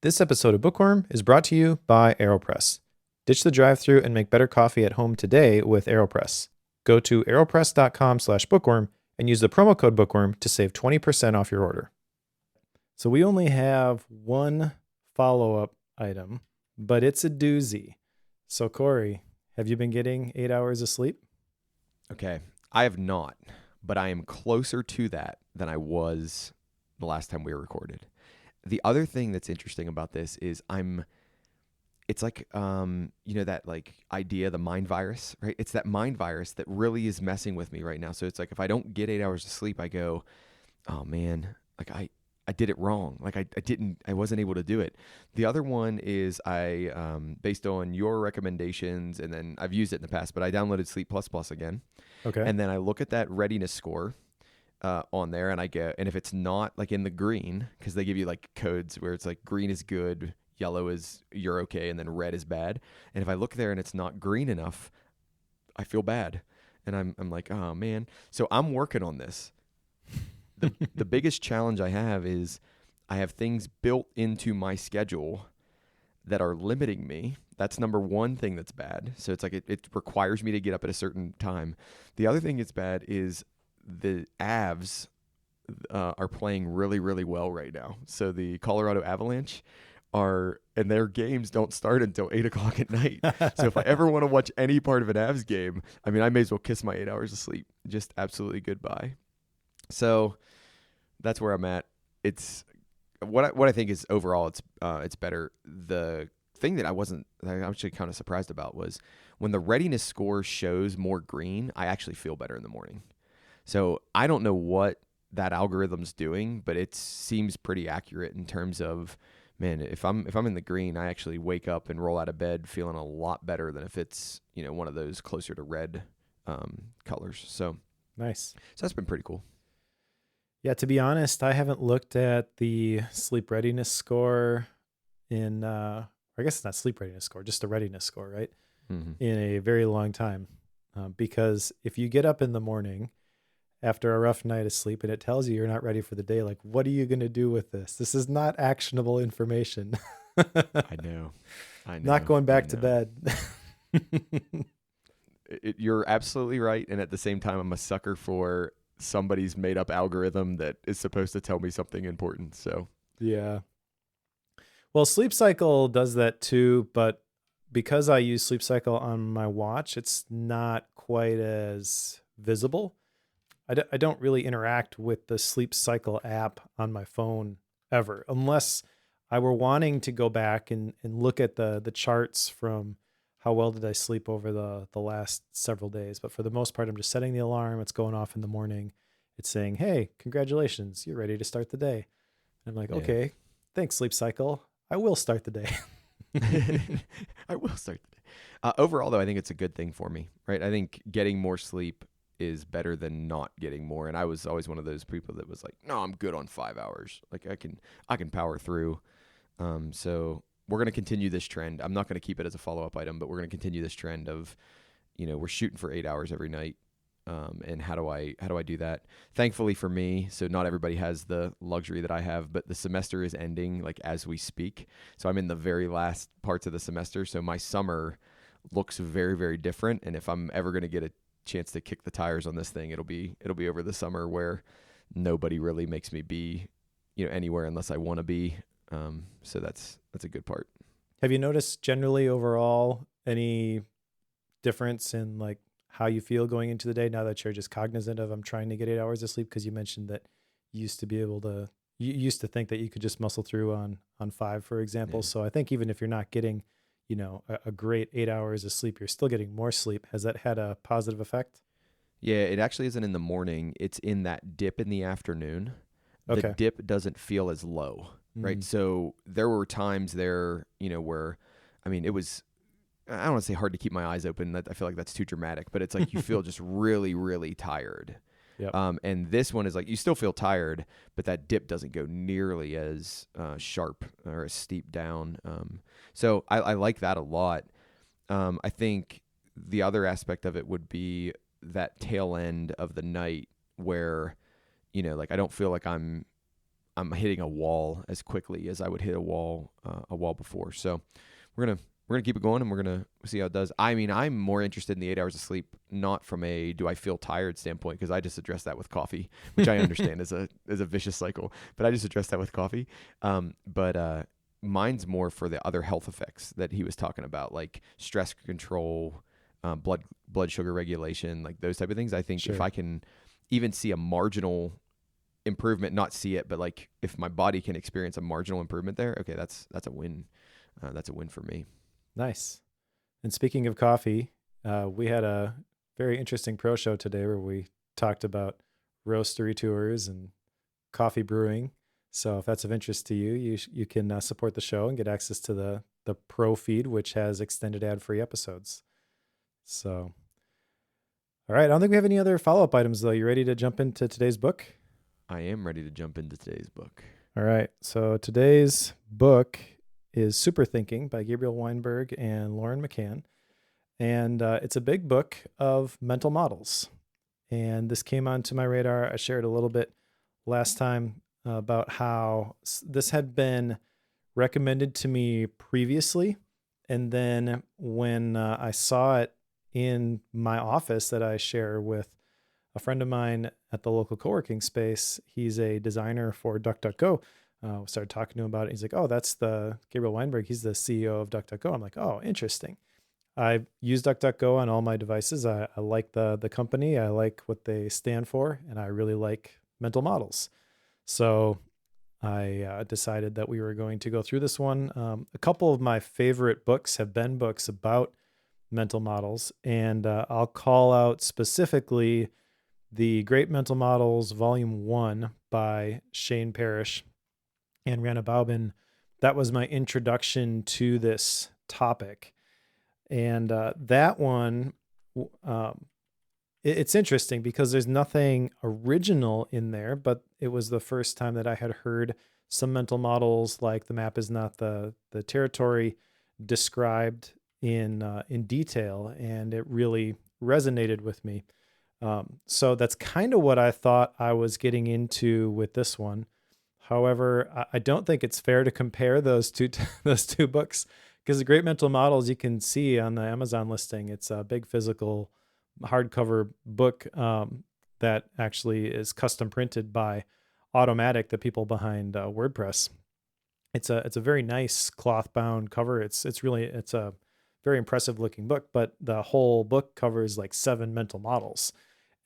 This episode of Bookworm is brought to you by AeroPress. Ditch the drive-thru and make better coffee at home today with AeroPress. Go to aeropress.com/bookworm and use the promo code bookworm to save 20% off your order. So we only have one follow-up item, but it's a doozy. So Cory, have you been getting 8 hours of sleep? Okay, I have not, but I am closer to that than I was the last time we recorded. The other thing that's interesting about this is it's like, that like idea, the mind virus, right? It's that mind virus that really is messing with me right now. So it's like, if I don't get 8 hours of sleep, I go, oh man, like I did it wrong. Like I wasn't able to do it. The other one is based on your recommendations, and then I've used it in the past, but I downloaded Sleep Plus Plus again. Okay. And then I look at that readiness score on there, and and if it's not like in the green, because they give you like codes where it's like green is good, yellow is you're okay, and then red is bad. And if I look there and it's not green enough, I feel bad, and I'm like, oh man. So I'm working on this. The biggest challenge I have is I have things built into my schedule that are limiting me. That's number one thing that's bad. So it's like it requires me to get up at a certain time. The other thing that's bad is the Avs are playing really, really well right now. So the Colorado Avalanche and their games don't start until 8 o'clock at night. So if I ever want to watch any part of an Avs game, I mean, I may as well kiss my 8 hours of sleep. Just absolutely goodbye. So that's where I'm at. It's what I think is overall it's better. The thing that I'm actually kind of surprised about was when the readiness score shows more green, I actually feel better in the morning. So I don't know what that algorithm's doing, but it seems pretty accurate in terms of, man, if I'm in the green, I actually wake up and roll out of bed feeling a lot better than if it's, one of those closer to red colors. So Nice. So that's been pretty cool. Yeah, to be honest, I haven't looked at the sleep readiness score I guess it's not sleep readiness score, just the readiness score, right? Mm-hmm. In a very long time. Because if you get up in the morning after a rough night of sleep and it tells you you're not ready for the day, like, what are you going to do with this? This is not actionable information. I know. Not going back to bed. You're absolutely right. And at the same time, I'm a sucker for somebody's made up algorithm that is supposed to tell me something important. So yeah. Well, Sleep Cycle does that too, but because I use Sleep Cycle on my watch, it's not quite as visible. I don't really interact with the Sleep Cycle app on my phone ever, unless I were wanting to go back and look at the charts from how well did I sleep over the last several days. But for the most part, I'm just setting the alarm. It's going off in the morning. It's saying, hey, congratulations, you're ready to start the day. And I'm like, yeah. Okay, thanks, Sleep Cycle. I will start the day. I will start the day. Overall, though, I think it's a good thing for me, right? I think getting more sleep is better than not getting more. And I was always one of those people that was like, no, I'm good on 5 hours. Like I can power through. So we're going to continue this trend. I'm not going to keep it as a follow-up item, but we're going to continue this trend of, we're shooting for 8 hours every night. And how do I do that? Thankfully for me, so not everybody has the luxury that I have, but the semester is ending like as we speak. So I'm in the very last parts of the semester. So my summer looks very, very different. And if I'm ever going to get a chance to kick the tires on this thing, it'll be over the summer where nobody really makes me be, anywhere unless I want to be. So that's a good part. Have you noticed generally overall any difference in like how you feel going into the day now that you're just cognizant of I'm trying to get 8 hours of sleep? Because you mentioned that you used to think that you could just muscle through on 5, for example. Yeah. So I think even if you're not getting, a great 8 hours of sleep, you're still getting more sleep. Has that had a positive effect? Yeah, it actually isn't in the morning. It's in that dip in the afternoon. The Okay. dip doesn't feel as low, right? So there were times there, where, I mean, it was, I don't want to say hard to keep my eyes open. I feel like that's too dramatic, but it's like you feel just really, really tired. Yep. And this one is like you still feel tired, but that dip doesn't go nearly as sharp or as steep down. So I like that a lot. I think the other aspect of it would be that tail end of the night where, like I don't feel like I'm I'm hitting a wall as quickly as I would hit a wall before. So we're gonna keep it going, and we're gonna see how it does. I mean, I'm more interested in the 8 hours of sleep, not from a do I feel tired standpoint, because I just addressed that with coffee, which I understand is a vicious cycle, but I just addressed that with coffee. But mine's more for the other health effects that he was talking about, like stress control, blood sugar regulation, like those type of things. I think Sure. if I can even see a marginal improvement, not see it, but like if my body can experience a marginal improvement there, okay, that's a win. That's a win for me. Nice. And speaking of coffee, we had a very interesting pro show today where we talked about roastery tours and coffee brewing. So if that's of interest to you, you can support the show and get access to the pro feed, which has extended ad-free episodes. So, all right. I don't think we have any other follow-up items, though. You ready to jump into today's book? I am ready to jump into today's book. All right. So today's book is Super Thinking by Gabriel Weinberg and Lauren McCann. And it's a big book of mental models. And this came onto my radar. I shared a little bit last time about how this had been recommended to me previously. And then when I saw it in my office that I share with a friend of mine at the local co-working space, he's a designer for DuckDuckGo. We started talking to him about it. He's like, oh, that's the Gabriel Weinberg. He's the CEO of DuckDuckGo. I'm like, oh, interesting. I use DuckDuckGo on all my devices. I like the company. I like what they stand for, and I really like mental models. So I decided that we were going to go through this one. A couple of my favorite books have been books about mental models, and I'll call out specifically The Great Mental Models, Volume 1 by Shane Parrish and Rana Baubin. That was my introduction to this topic. And that one, it's interesting because there's nothing original in there, but it was the first time that I had heard some mental models like the map is not the territory described in detail, and it really resonated with me. So that's kind of what I thought I was getting into with this one. However, I don't think it's fair to compare those two books, because the Great Mental Models you can see on the Amazon listing. It's a big physical hardcover book that actually is custom printed by Automatic, the people behind WordPress. It's a very nice cloth bound cover. It's a very impressive looking book, but the whole book covers like 7 mental models.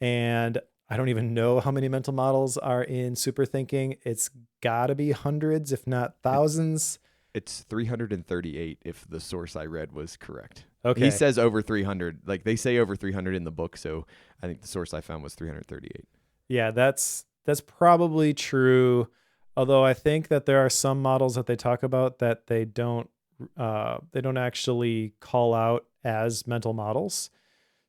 And I don't even know how many mental models are in Super Thinking. It's got to be hundreds, if not thousands. It's 338 if the source I read was correct. Okay. He says over 300. Like they say over 300 in the book, so I think the source I found was 338. Yeah, that's probably true. Although I think that there are some models that they talk about that they don't actually call out as mental models.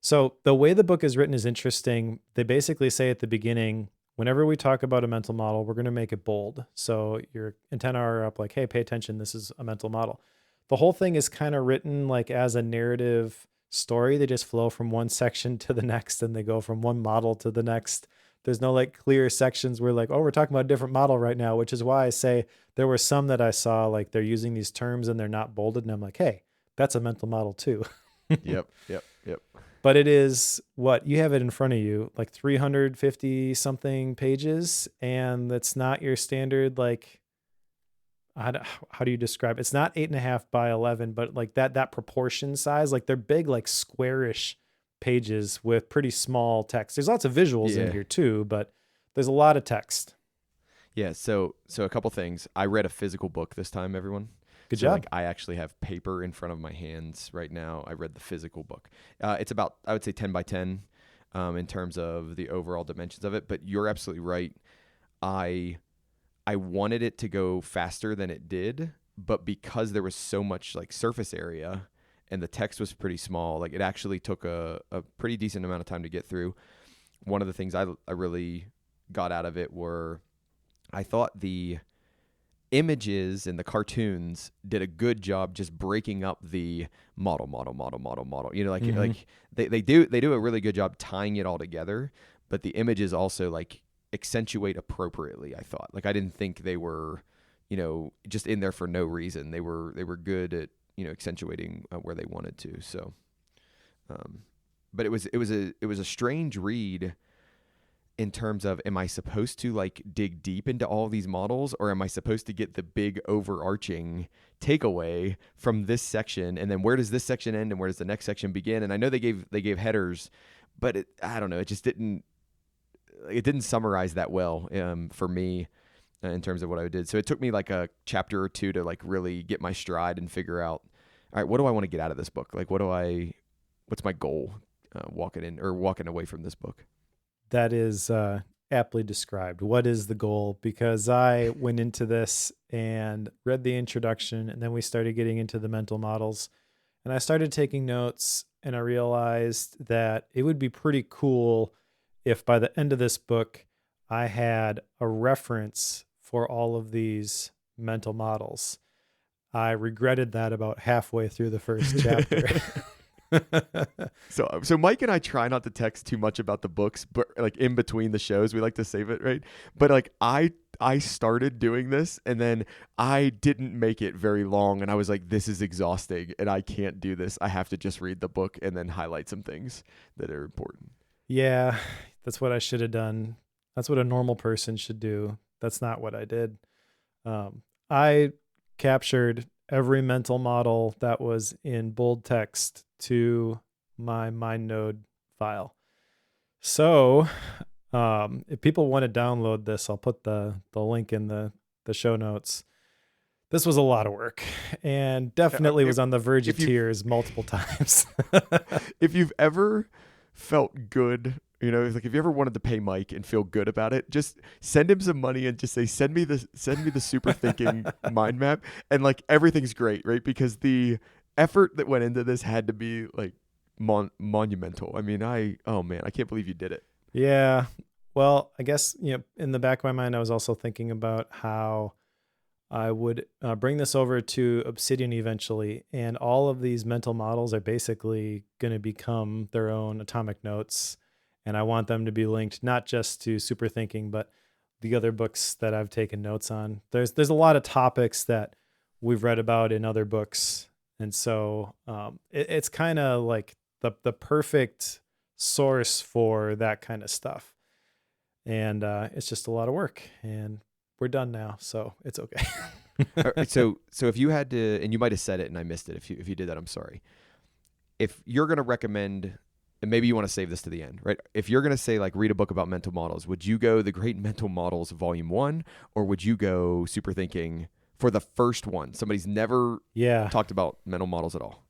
So the way the book is written is interesting. They basically say at the beginning, whenever we talk about a mental model, we're going to make it bold. So your antenna are up like, hey, pay attention. This is a mental model. The whole thing is kind of written like as a narrative story. They just flow from one section to the next, and they go from one model to the next. There's no like clear sections where like, oh, we're talking about a different model right now, which is why I say there were some that I saw like they're using these terms and they're not bolded. And I'm like, hey, that's a mental model too. Yep. But it is what you have it in front of you, like 350 something pages. And that's not your standard, like, how do you describe it? It's not 8.5 by 11, but like that proportion size, like they're big, like squarish pages with pretty small text. There's lots of visuals in here too, but there's a lot of text. Yeah. So a couple things. I read a physical book this time, everyone. Good job. Like I actually have paper in front of my hands right now. I read the physical book. It's about, I would say 10 by 10 in terms of the overall dimensions of it, but you're absolutely right. I wanted it to go faster than it did, but because there was so much like surface area and the text was pretty small, like it actually took a pretty decent amount of time to get through. One of the things I really got out of it were, I thought the images and the cartoons did a good job just breaking up the model. You know, like they do a really good job tying it all together, but the images also like accentuate appropriately. I thought, like, I didn't think they were, just in there for no reason. They were good at accentuating where they wanted to. So, but it was a strange read in terms of, am I supposed to like dig deep into all these models, or am I supposed to get the big overarching takeaway from this section, and then where does this section end and where does the next section begin? And I know they gave headers, but I don't know, it just didn't summarize that well for me in terms of what I did. So it took me like a chapter or two to like really get my stride and figure out, all right, what do I want to get out of this book? Like, what's my goal walking away from this book? That is aptly described. What is the goal? Because I went into this and read the introduction, and then we started getting into the mental models, and I started taking notes, and I realized that it would be pretty cool if by the end of this book, I had a reference for all of these mental models. I regretted that about halfway through the first chapter. So Mike and I try not to text too much about the books, but like in between the shows, we like to save it, right? But like I started doing this, and then I didn't make it very long, and I was like, this is exhausting, and I can't do this. I have to just read the book and then highlight some things that are important. Yeah, that's what I should have done. That's what a normal person should do. That's not what I did. I captured every mental model that was in bold text to my MindNode file. So if people want to download this, I'll put the link in the show notes. This was a lot of work, and definitely was on the verge of tears multiple times. If you've ever felt good, like if you ever wanted to pay Mike and feel good about it, just send him some money and just say, send me the super thinking mind map, and like everything's great, right? Because the effort that went into this had to be like monumental. I mean, oh man, I can't believe you did it. Yeah. Well, I guess, in the back of my mind, I was also thinking about how I would bring this over to Obsidian eventually, and all of these mental models are basically going to become their own atomic notes, and I want them to be linked not just to Super Thinking, but the other books that I've taken notes on. There's a lot of topics that we've read about in other books, and so it's kind of like the perfect source for that kind of stuff, and it's just a lot of work, and we're done now, so it's okay. All right, so if you had to, and you might have said it and I missed it, if you did that, I'm sorry. If you're going to recommend, and maybe you want to save this to the end, right? If you're going to say like read a book about mental models, would you go The Great Mental Models Volume 1, or would you go Super Thinking for the first one? Somebody's never talked about mental models at all.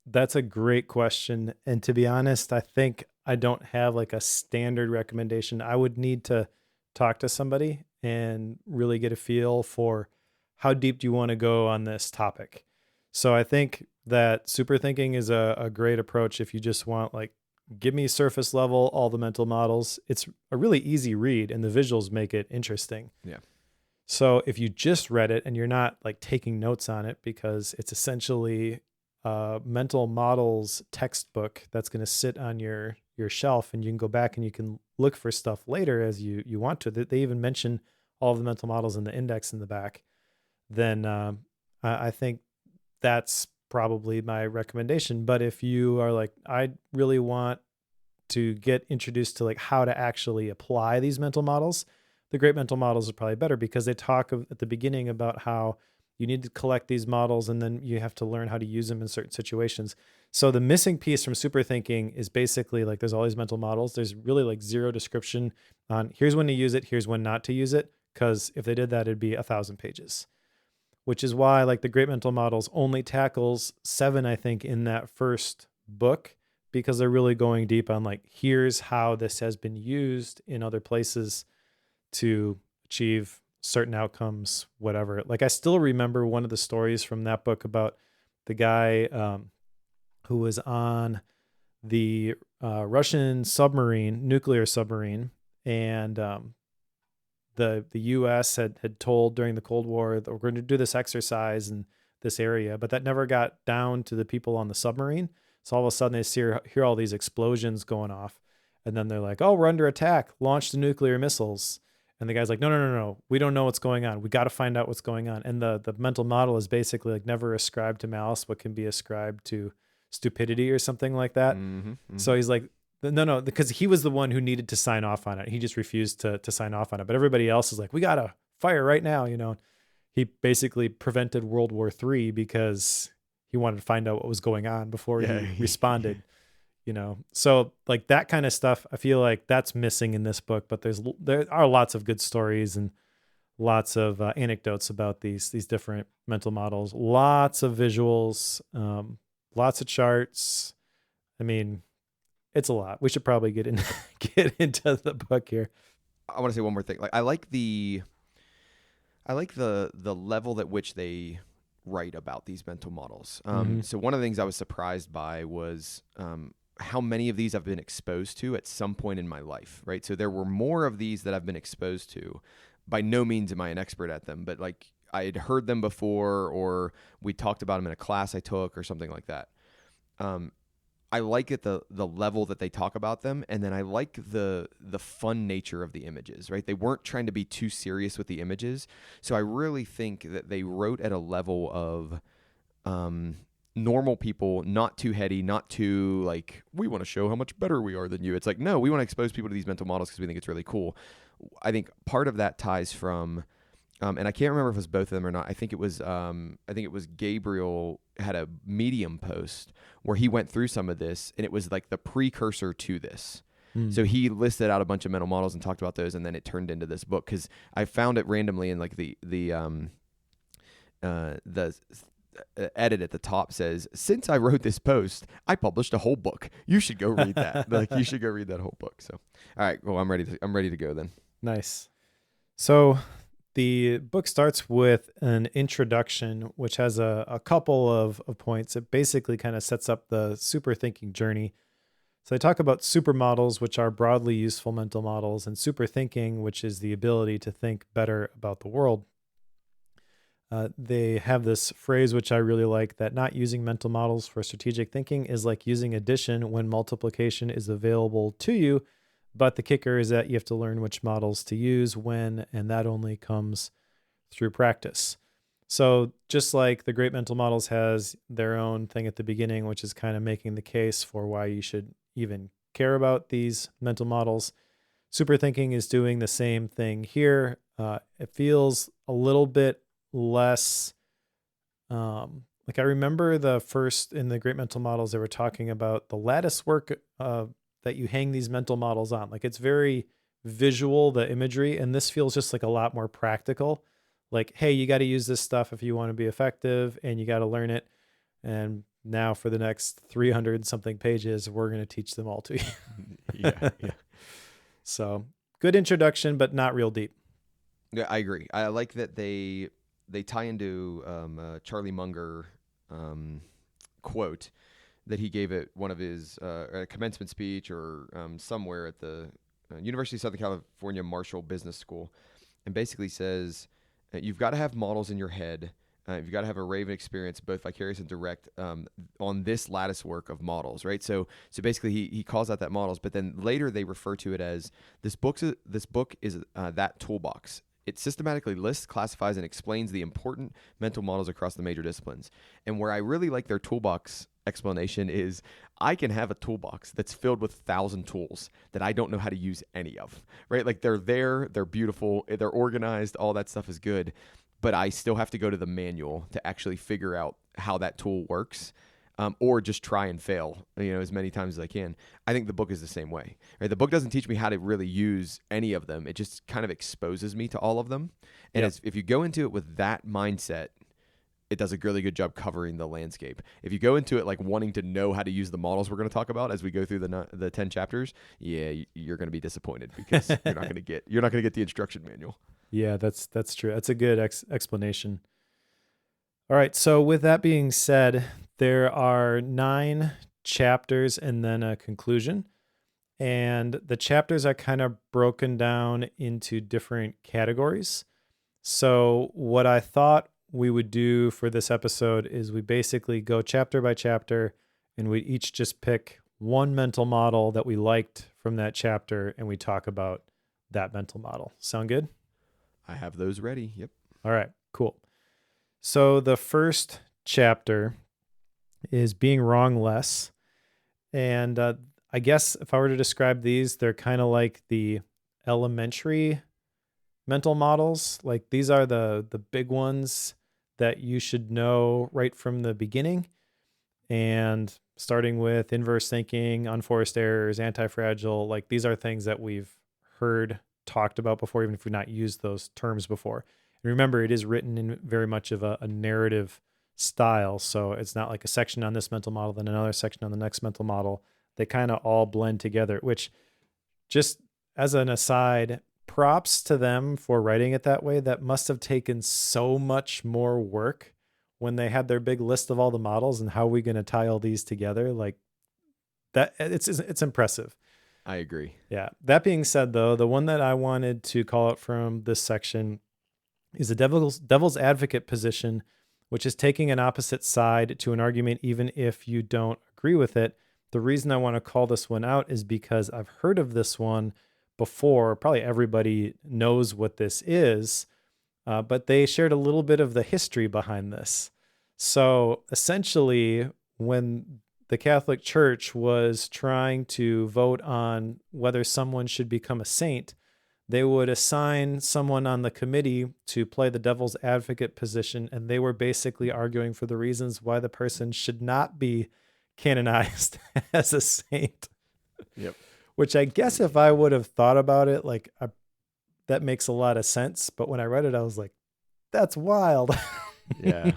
That's a great question, and to be honest, I think I don't have like a standard recommendation. I would need to talk to somebody and really get a feel for how deep do you want to go on this topic. So I think that Super Thinking is a great approach if you just want like, give me surface level, all the mental models. It's a really easy read, and the visuals make it interesting. Yeah. So if you just read it and you're not like taking notes on it, because it's essentially a mental models textbook that's going to sit on your shelf, and you can go back and you can look for stuff later as you want to. They even mention all of the mental models in the index in the back. Then I think that's probably my recommendation. But if you are like, I really want to get introduced to like how to actually apply these mental models, the Great Mental Models are probably better, because they talk at the beginning about how you need to collect these models, and then you have to learn how to use them in certain situations. So the missing piece from Super Thinking is basically like, there's all these mental models. There's really like zero description on here's when to use it, here's when not to use it. Because if they did that, it'd be 1,000 pages, which is why like the Great Mental Models only tackles 7, I think, in that first book, because they're really going deep on like, here's how this has been used in other places to achieve certain outcomes, whatever. Like I still remember one of the stories from that book about the guy who was on the Russian nuclear submarine, and the U.S. had told during the Cold War that we're going to do this exercise in this area, but that never got down to the people on the submarine. So all of a sudden they hear all these explosions going off, And then they're like, oh, we're under attack. Launch the nuclear missiles. And the guy's like, no. We don't know what's going on. We got to find out what's going on. And the mental model is basically like never ascribed to malice, but can be ascribed to stupidity or something like that. So he's like, no, because he was the one who needed to sign off on it. He just refused to sign off on it. But everybody else is like, we got to fire right now. He basically prevented World War III because he wanted to find out what was going on before he responded. So like that kind of stuff, I feel like that's missing in this book, but there are lots of good stories and lots of anecdotes about these different mental models, lots of visuals, lots of charts. I mean, it's a lot. We should probably get into the book here. I want to say one more thing. Like I like the level at which they write about these mental models. So one of the things I was surprised by was how many of these I've been exposed to at some point in my life, right? So there were more of these that I've been exposed to. By no means am I an expert at them, but like I had heard them before, or we talked about them in a class I took or something like that. I like it the level that they talk about them, and then I like the fun nature of the images, right? They weren't trying to be too serious with the images. So I really think that they wrote at a level of normal people, not too heady, not too like, we want to show how much better we are than you. It's like, no, we want to expose people to these mental models because we think it's really cool. I think part of that ties from, and I can't remember if it was both of them or not. I think it was Gabriel had a Medium post where he went through some of this, and it was like the precursor to this. So he listed out a bunch of mental models and talked about those, and then it turned into this book because I found it randomly in like the edit at the top says, since I wrote this post, I published a whole book. You should go read that. Like you should go read that whole book. So, all right, well, I'm ready to go then. Nice. So the book starts with an introduction, which has a couple of points. It basically kind of sets up the super thinking journey. So they talk about supermodels, which are broadly useful mental models, and super thinking, which is the ability to think better about the world. They have this phrase, which I really like, that not using mental models for strategic thinking is like using addition when multiplication is available to you. But the kicker is that you have to learn which models to use when, and that only comes through practice. So just like the Great Mental Models has their own thing at the beginning, which is kind of making the case for why you should even care about these mental models, super thinking is doing the same thing here. It feels a little bit less like I remember the first in the Great Mental Models, they were talking about the lattice work that you hang these mental models on. Like it's very visual, the imagery, and this feels just like a lot more practical. Like, hey, you got to use this stuff if you want to be effective, and you got to learn it. And now for the next 300 something pages, we're going to teach them all to you. Yeah. So good introduction, but not real deep. Yeah, I agree. I like that they tie into Charlie Munger quote that he gave at one of his a commencement speech or somewhere at the University of Southern California Marshall Business School, and basically says you've got to have models in your head. You've got to have a Raven experience, both vicarious and direct, on this lattice work of models, right? So basically, he calls out that models, but then later they refer to it as this book is that toolbox. It systematically lists, classifies, and explains the important mental models across the major disciplines. And where I really like their toolbox explanation is I can have a toolbox that's filled with 1,000 tools that I don't know how to use any of, right? Like they're there, they're beautiful, they're organized, all that stuff is good, but I still have to go to the manual to actually figure out how that tool works. Or just try and fail, as many times as I can. I think the book is the same way, right? The book doesn't teach me how to really use any of them. It just kind of exposes me to all of them. And if you go into it with that mindset, it does a really good job covering the landscape. If you go into it like wanting to know how to use the models we're going to talk about as we go through the 10 chapters, you're going to be disappointed because you're not going to get the instruction manual. Yeah, that's true. That's a good explanation. All right. So with that being said, there are 9 chapters and then a conclusion. And the chapters are kind of broken down into different categories. So what I thought we would do for this episode is we basically go chapter by chapter, and we each just pick one mental model that we liked from that chapter, and we talk about that mental model. Sound good? I have those ready. Yep. All right, cool. So the first chapter is being wrong less. And I guess if I were to describe these, they're kind of like the elementary mental models. Like these are the big ones that you should know right from the beginning. And starting with inverse thinking, unforced errors, anti-fragile, like these are things that we've heard talked about before, even if we've not used those terms before. And remember, it is written in very much of a narrative style. So it's not like a section on this mental model, then another section on the next mental model. They kind of all blend together, which, just as an aside, props to them for writing it that way. That must have taken so much more work when they had their big list of all the models and how are we going to tie all these together. Like that, it's impressive. I agree. Yeah. That being said, though, the one that I wanted to call out from this section is the devil's advocate position, which is taking an opposite side to an argument, even if you don't agree with it. The reason I want to call this one out is because I've heard of this one before. Probably everybody knows what this is, but they shared a little bit of the history behind this. So essentially, when the Catholic Church was trying to vote on whether someone should become a saint, they would assign someone on the committee to play the devil's advocate position, and they were basically arguing for the reasons why the person should not be canonized as a saint. Yep. Which I guess if I would have thought about it, that makes a lot of sense. But when I read it, I was like, that's wild. Yeah.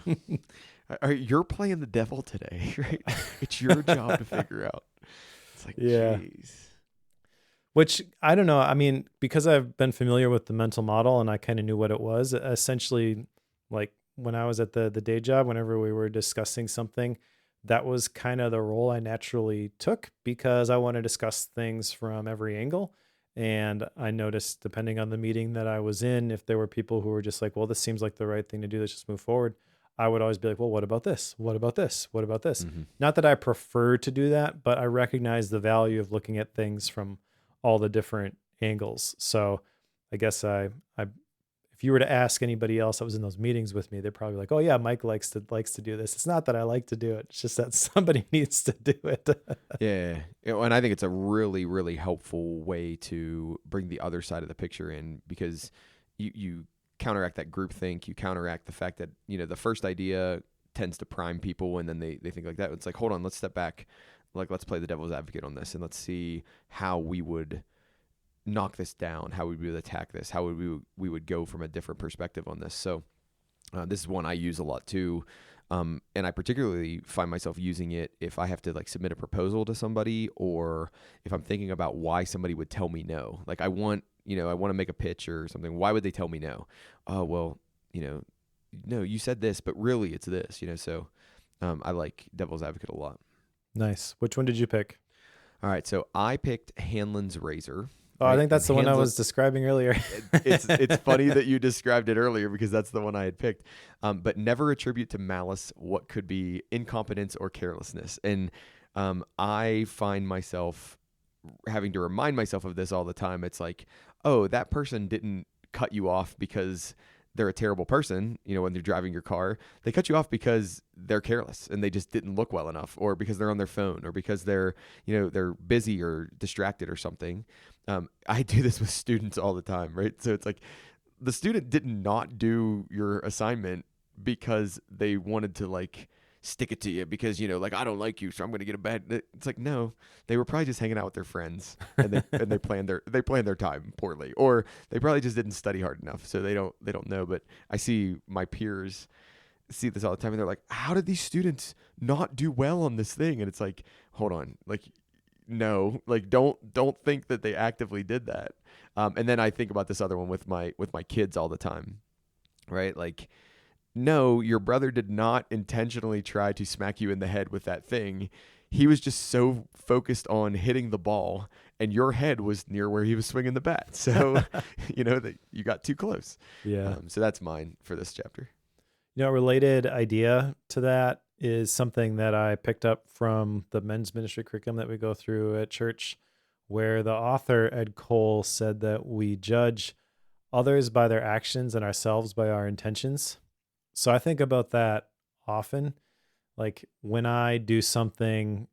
You're playing the devil today, right? It's your job to figure out. It's like, yeah. Geez. Which, I don't know. I mean, because I've been familiar with the mental model and I kind of knew what it was, essentially, like when I was at the day job, whenever we were discussing something, that was kind of the role I naturally took because I want to discuss things from every angle. And I noticed, depending on the meeting that I was in, if there were people who were just like, well, this seems like the right thing to do, let's just move forward, I would always be like, well, what about this? What about this? What about this? Mm-hmm. Not that I prefer to do that, but I recognize the value of looking at things from all the different angles. So I guess if you were to ask anybody else that was in those meetings with me, they're probably like, oh yeah, Mike likes to do this. It's not that I like to do it. It's just that somebody needs to do it. Yeah. And I think it's a really, really helpful way to bring the other side of the picture in, because you counteract that groupthink, you counteract the fact that, the first idea tends to prime people and then they think like that. It's like, hold on, let's step back. Like, let's play the devil's advocate on this and let's see how we would knock this down, how we would attack this, how would we would go from a different perspective on this. So this is one I use a lot too. And I particularly find myself using it if I have to like submit a proposal to somebody, or if I'm thinking about why somebody would tell me no. Like I want to make a pitch or something. Why would they tell me no? Oh, well, no, you said this, but really it's this, so I like devil's advocate a lot. Nice. Which one did you pick? All right. So I picked Hanlon's razor. Oh, right? I think that's the one I was describing earlier. It's funny that you described it earlier because that's the one I had picked. But never attribute to malice what could be incompetence or carelessness. And I find myself having to remind myself of this all the time. It's like, oh, that person didn't cut you off because they're a terrible person, when they're driving your car. They cut you off because they're careless and they just didn't look well enough, or because they're on their phone, or because they're busy or distracted or something. I do this with students all the time, right? So it's like the student did not do your assignment because they wanted to like stick it to you because, I don't like you, so I'm going to get a bad. It's like, no, they were probably just hanging out with their friends and they planned their time poorly, or they probably just didn't study hard enough. So they don't know. But I see my peers see this all the time and they're like, how did these students not do well on this thing? And it's like, hold on, like, no, like don't think that they actively did that. And then I think about this other one with my kids all the time, right? Like, no, your brother did not intentionally try to smack you in the head with that thing. He was just so focused on hitting the ball, and your head was near where he was swinging the bat. So, that you got too close. Yeah. So that's mine for this chapter. A related idea to that is something that I picked up from the men's ministry curriculum that we go through at church, where the author, Ed Cole, said that we judge others by their actions and ourselves by our intentions. So I think about that often. Like when I do something,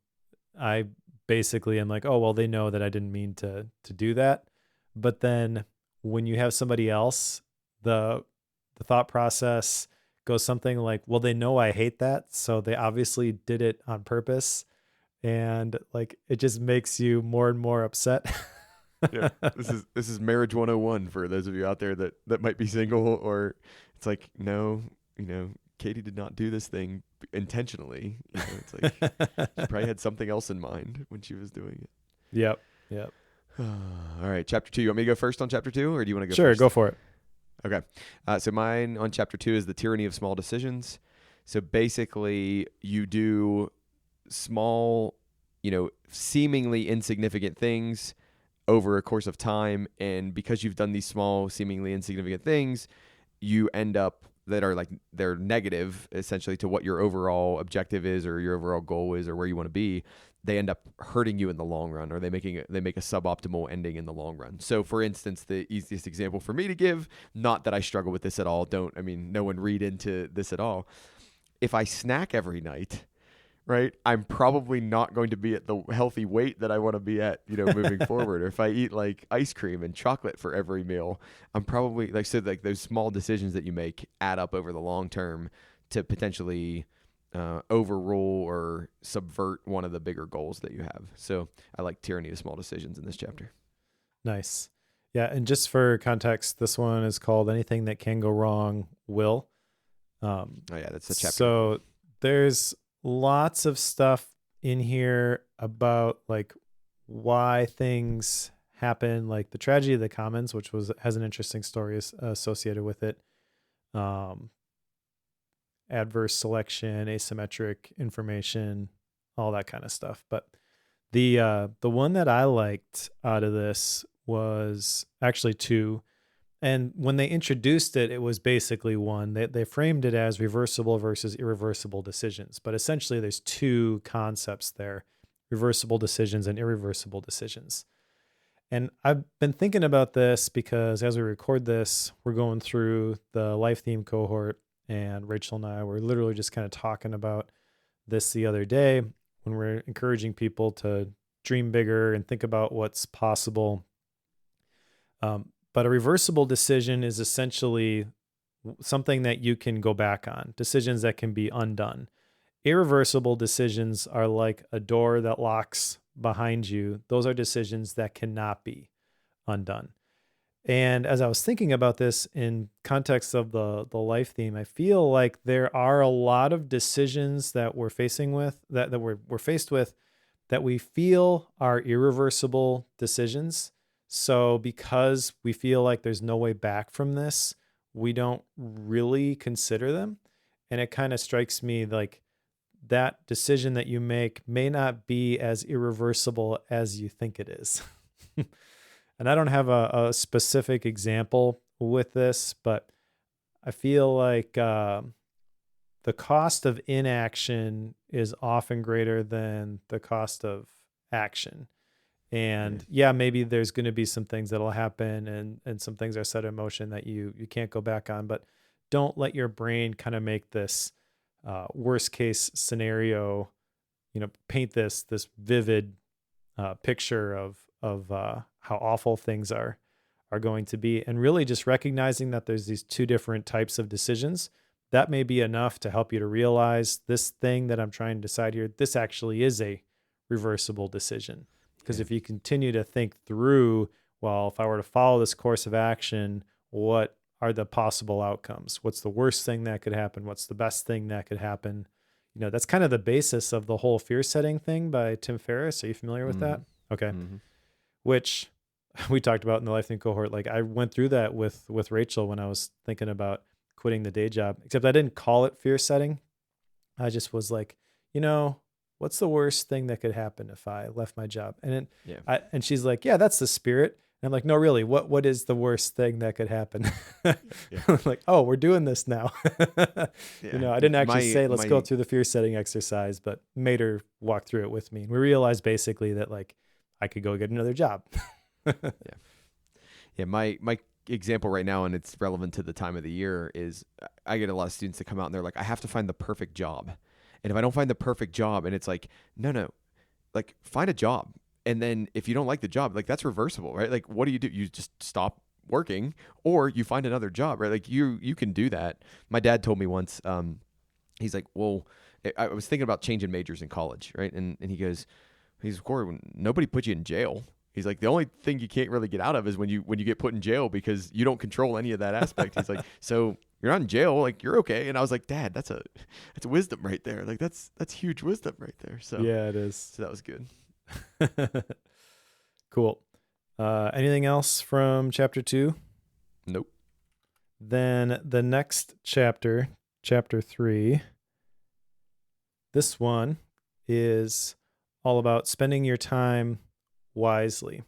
I basically am like, oh, well, they know that I didn't mean to do that. But then when you have somebody else, the thought process goes something like, well, they know I hate that, so they obviously did it on purpose. And like it just makes you more and more upset. Yep. This is marriage 101 for those of you out there that might be single, or it's like, no, Katie did not do this thing intentionally. It's like she probably had something else in mind when she was doing it. Yep. Yep. All right, chapter 2. You want me to go first on chapter 2, or do you want to go Sure, first? go for it. Okay. So mine on chapter 2 is the tyranny of small decisions. So basically, you do small, seemingly insignificant things over a course of time, and because you've done these small, seemingly insignificant things, you end up that are like they're negative essentially to what your overall objective is or your overall goal is or where you want to be. They end up hurting you in the long run, or they make a suboptimal ending in the long run. So for instance, the easiest example for me to give, not that I struggle with this at all, no one read into this at all. If I snack every night, right, I'm probably not going to be at the healthy weight that I want to be at, moving forward. Or if I eat like ice cream and chocolate for every meal, I'm probably like those small decisions that you make add up over the long term to potentially overrule or subvert one of the bigger goals that you have. So I like tyranny of small decisions in this chapter. Nice. Yeah, and just for context, this one is called Anything That Can Go Wrong Will. Oh yeah, that's the chapter. So there's lots of stuff in here about like why things happen, like the tragedy of the commons, which has an interesting story associated with it. Adverse selection, asymmetric information, all that kind of stuff. But the one that I liked out of this was actually two. And when they introduced it, it was basically one. They framed it as reversible versus irreversible decisions. But essentially, there's two concepts there: reversible decisions and irreversible decisions. And I've been thinking about this because as we record this, we're going through the life theme cohort, and Rachel and I were literally just kind of talking about this the other day when we're encouraging people to dream bigger and think about what's possible. But a reversible decision is essentially something that you can go back on, decisions that can be undone. Irreversible decisions are like a door that locks behind you. Those are decisions that cannot be undone. And as I was thinking about this in context of the life theme, I feel like there are a lot of decisions that we're facing with, that we're faced with, that we feel are irreversible decisions. So because we feel like there's no way back from this, we don't really consider them. And it kind of strikes me like that decision that you make may not be as irreversible as you think it is. And I don't have a specific example with this, but I feel like the cost of inaction is often greater than the cost of action. And yeah, maybe there's going to be some things that'll happen and some things are set in motion that you can't go back on, but don't let your brain kind of make this worst case scenario, paint this vivid picture of how awful things are going to be. And really just recognizing that there's these two different types of decisions, that may be enough to help you to realize this thing that I'm trying to decide here, this actually is a reversible decision. Because if you continue to think through, well, if I were to follow this course of action, what are the possible outcomes? What's the worst thing that could happen? What's the best thing that could happen? That's kind of the basis of the whole fear setting thing by Tim Ferriss. Are you familiar with that? Okay. Mm-hmm. Which we talked about in the life thing cohort. Like I went through that with Rachel when I was thinking about quitting the day job, except I didn't call it fear setting. I just was like, what's the worst thing that could happen if I left my job? And and she's like, yeah, that's the spirit. I'm like, no, really, what is the worst thing that could happen? Yeah. Like, oh, we're doing this now. Yeah. I didn't actually My say, let's go my through the fear setting exercise, but made her walk through it with me. And we realized basically that like I could go get another job. yeah. Yeah, my example right now, and it's relevant to the time of the year, is I get a lot of students that come out and they're like, I have to find the perfect job. And if I don't find the perfect job, and it's like, no, like find a job. And then if you don't like the job, like that's reversible, right? Like what do? You just stop working or you find another job, right? Like you can do that. My dad told me once, he's like, well, I was thinking about changing majors in college, right? And he's Cory, nobody put you in jail. He's like, the only thing you can't really get out of is when you get put in jail because you don't control any of that aspect. He's like, so you're not in jail, like you're okay. And I was like, Dad, that's wisdom right there. Like that's huge wisdom right there. So Yeah, it is. So that was good. Cool. Anything else from chapter 2? Nope. Then the next chapter, chapter 3, this one is all about spending your time wisely.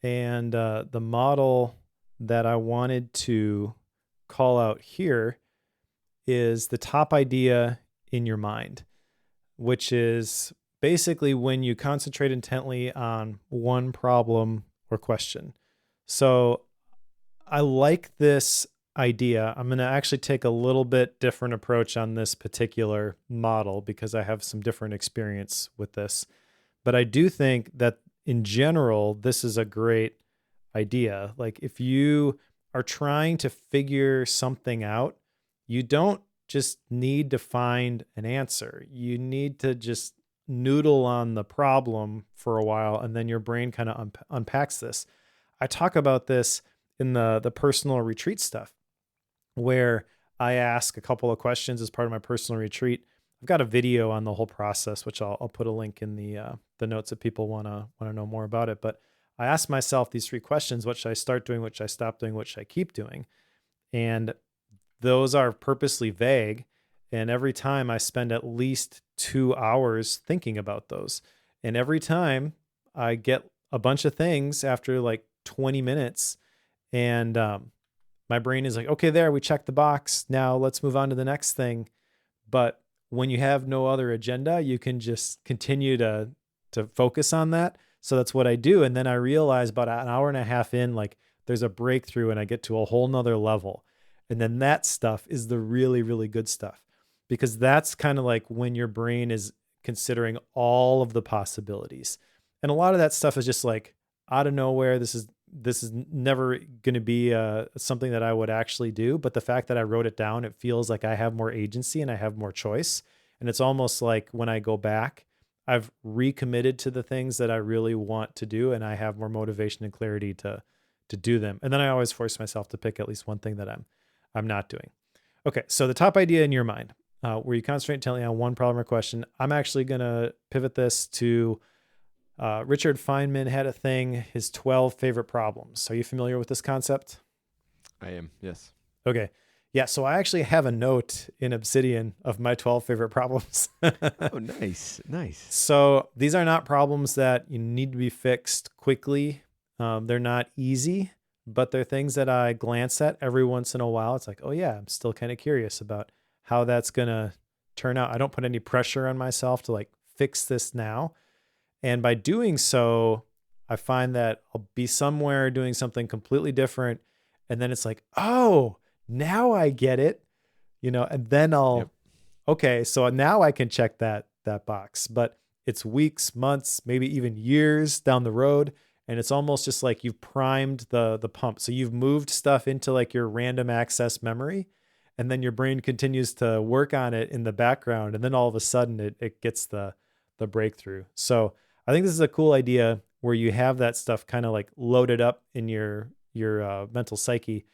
And the model that I wanted to call out here is the top idea in your mind, which is basically when you concentrate intently on one problem or question. So I like this idea. I'm going to actually take a little bit different approach on this particular model because I have some different experience with this. But I do think that in general, this is a great idea. Like if you are trying to figure something out, you don't just need to find an answer. You need to just noodle on the problem for a while, and then your brain kind of unpacks this. I talk about this in the personal retreat stuff, where I ask a couple of questions as part of my personal retreat. I've got a video on the whole process, which I'll put a link in the notes if people want to know more about it. But I ask myself these 3 questions: what should I start doing? What should I stop doing? What should I keep doing? And those are purposely vague. And every time I spend at least 2 hours thinking about those. And every time I get a bunch of things after like 20 minutes, and my brain is like, okay, there, we checked the box. Now let's move on to the next thing. But when you have no other agenda, you can just continue to focus on that. So that's what I do. And then I realize about an hour and a half in, like there's a breakthrough and I get to a whole nother level. And then that stuff is the really, really good stuff, because that's kind of like when your brain is considering all of the possibilities. And a lot of that stuff is just like out of nowhere. This is never going to be something that I would actually do. But the fact that I wrote it down, it feels like I have more agency and I have more choice. And it's almost like when I go back, I've recommitted to the things that I really want to do, and I have more motivation and clarity to do them. And then I always force myself to pick at least one thing that I'm not doing. Okay, so the top idea in your mind, where you concentrate intently on one problem or question. I'm actually going to pivot this to Richard Feynman had a thing, his 12 favorite problems. Are you familiar with this concept? I am, yes. Okay. Yeah, so I actually have a note in Obsidian of my 12 favorite problems. Oh, nice. So these are not problems that you need to be fixed quickly. They're not easy, but they're things that I glance at every once in a while. It's like, oh yeah, I'm still kind of curious about how that's going to turn out. I don't put any pressure on myself to like fix this now. And by doing so, I find that I'll be somewhere doing something completely different. And then it's like, oh, now I get it, and then okay, so now I can check that box. But it's weeks, months, maybe even years down the road. And it's almost just like you've primed the pump. So you've moved stuff into like your random access memory, and then your brain continues to work on it in the background. And then all of a sudden it gets the breakthrough. So I think this is a cool idea where you have that stuff kind of like loaded up in your mental psyche.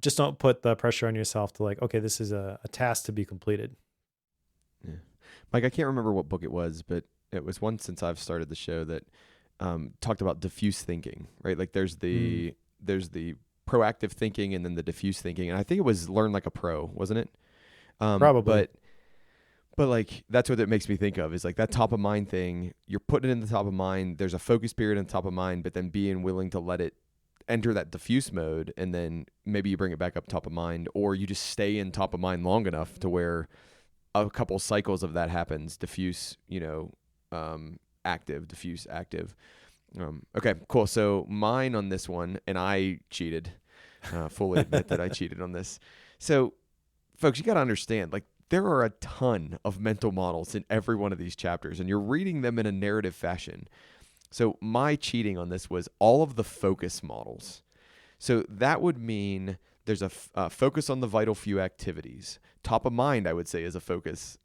Just don't put the pressure on yourself to like, okay, this is a task to be completed. Yeah. Mike, I can't remember what book it was, but it was one since I've started the show that talked about diffuse thinking, right? Like there's the proactive thinking and then the diffuse thinking. And I think it was Learn Like a Pro, wasn't it? Probably. But like, that's what it makes me think of is like that top of mind thing. You're putting it in the top of mind. There's a focus period in the top of mind, but then being willing to let it enter that diffuse mode, and then maybe you bring it back up top of mind, or you just stay in top of mind long enough to where a couple cycles of that happens. Diffuse, active, diffuse, active. Okay, cool. So mine on this one, and I cheated. Fully admit that I cheated on this. So, folks, you got to understand, like, there are a ton of mental models in every one of these chapters, and you're reading them in a narrative fashion. So my cheating on this was all of the focus models. So that would mean there's a focus on the vital few activities. Top of mind, I would say, is a focus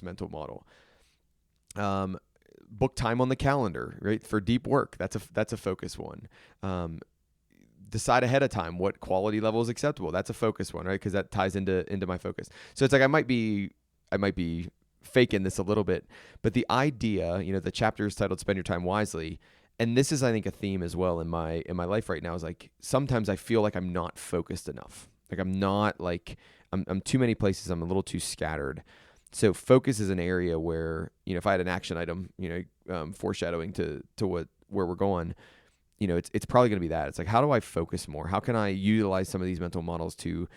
mental model. Book time on the calendar, right? For deep work, that's a focus one. Decide ahead of time what quality level is acceptable. That's a focus one, right? Because that ties into my focus. So it's like I might be faking this a little bit, but the idea, the chapter is titled "Spend Your Time Wisely," and this is, I think, a theme as well in my life right now. Is like sometimes I feel like I'm not focused enough. Like I'm not like I'm too many places. I'm a little too scattered. So focus is an area where if I had an action item, foreshadowing to where we're going. It's probably going to be that. It's like, how do I focus more? How can I utilize some of these mental models to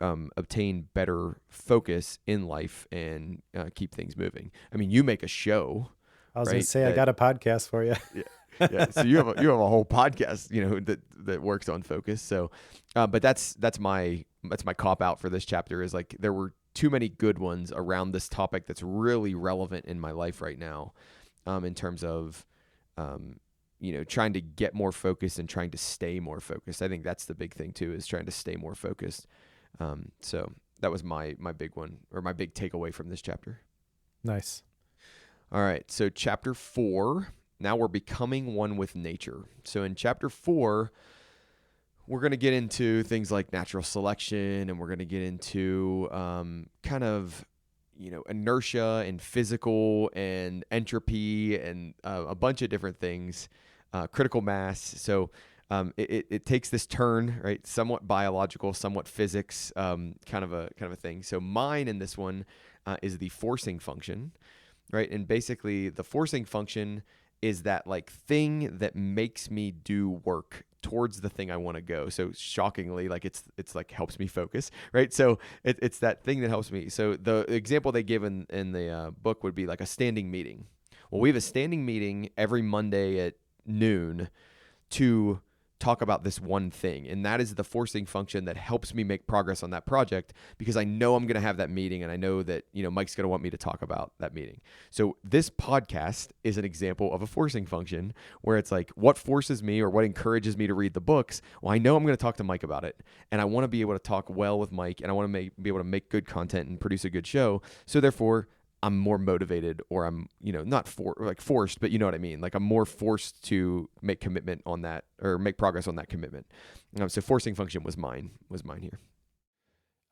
obtain better focus in life and keep things moving? I mean, you make a show. I was going to say, I got a podcast for you. Yeah. So you have a whole podcast, that works on focus. So, but that's my cop out for this chapter is like, there were too many good ones around this topic that's really relevant in my life right now, in terms of, trying to get more focused and trying to stay more focused. I think that's the big thing too, is trying to stay more focused. So that was my big one, or my big takeaway from this chapter. Nice. All right. So chapter 4, now we're becoming one with nature. So in chapter 4, we're going to get into things like natural selection, and we're going to get into kind of inertia and physical and entropy and a bunch of different things, critical mass. So it takes this turn, right? Somewhat biological, somewhat physics, kind of a thing. So mine in this one is the forcing function, right? And basically the forcing function is that like thing that makes me do work towards the thing I want to go. So shockingly, like it's like helps me focus, right? So it's that thing that helps me. So the example they give in the book would be like a standing meeting. Well, we have a standing meeting every Monday at noon to talk about this one thing. And that is the forcing function that helps me make progress on that project, because I know I'm going to have that meeting, and I know that, Mike's going to want me to talk about that meeting. So this podcast is an example of a forcing function where it's like, what forces me or what encourages me to read the books? Well, I know I'm going to talk to Mike about it, and I want to be able to talk well with Mike, and I want to be able to make good content and produce a good show. So therefore, I'm more motivated, or I'm, not forced, but you know what I mean? Like I'm more forced to make commitment on that, or make progress on that commitment. So forcing function was mine here.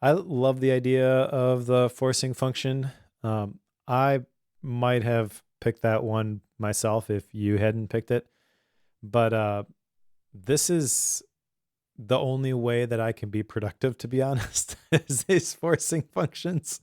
I love the idea of the forcing function. I might have picked that one myself if you hadn't picked it, but this is the only way that I can be productive, to be honest, is these forcing functions.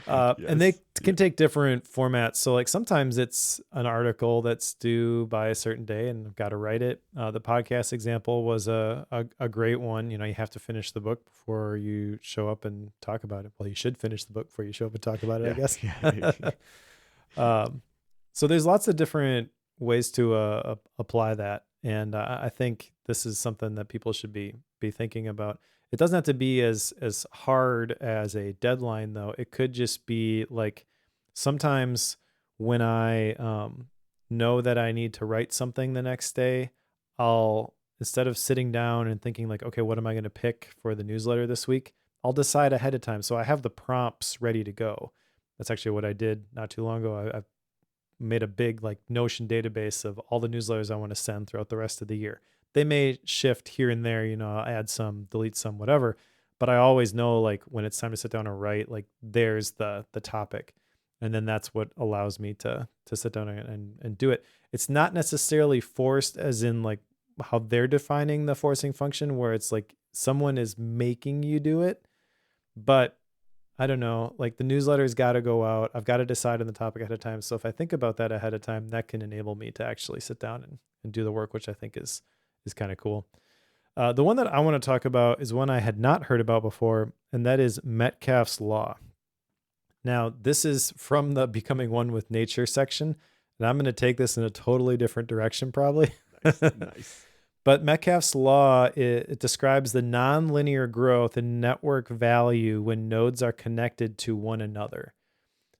And they can take different formats. So like sometimes it's an article that's due by a certain day and I've got to write it. The podcast example was a great one. You have to finish the book before you show up and talk about it. Well, you should finish the book before you show up and talk about it, I guess. So there's lots of different ways to apply that. And I think this is something that people should be thinking about. It doesn't have to be as hard as a deadline, though. It could just be like sometimes when I know that I need to write something the next day, I'll, instead of sitting down and thinking like, okay, what am I going to pick for the newsletter this week? I'll decide ahead of time. So I have the prompts ready to go. That's actually what I did not too long ago. I made a big like Notion database of all the newsletters I want to send throughout the rest of the year. They may shift here and there, I'll add some, delete some, whatever. But I always know like when it's time to sit down and write, like there's the topic. And then that's what allows me to sit down and do it. It's not necessarily forced as in like how they're defining the forcing function, where it's like someone is making you do it. But I don't know, like the newsletter's got to go out. I've got to decide on the topic ahead of time. So if I think about that ahead of time, that can enable me to actually sit down and do the work, which I think is is kind of cool. The one that I want to talk about is one I had not heard about before, and that is Metcalfe's Law. Now, this is from the Becoming One with Nature section, and I'm going to take this in a totally different direction probably. Nice. But Metcalfe's Law, it describes the nonlinear growth in network value when nodes are connected to one another.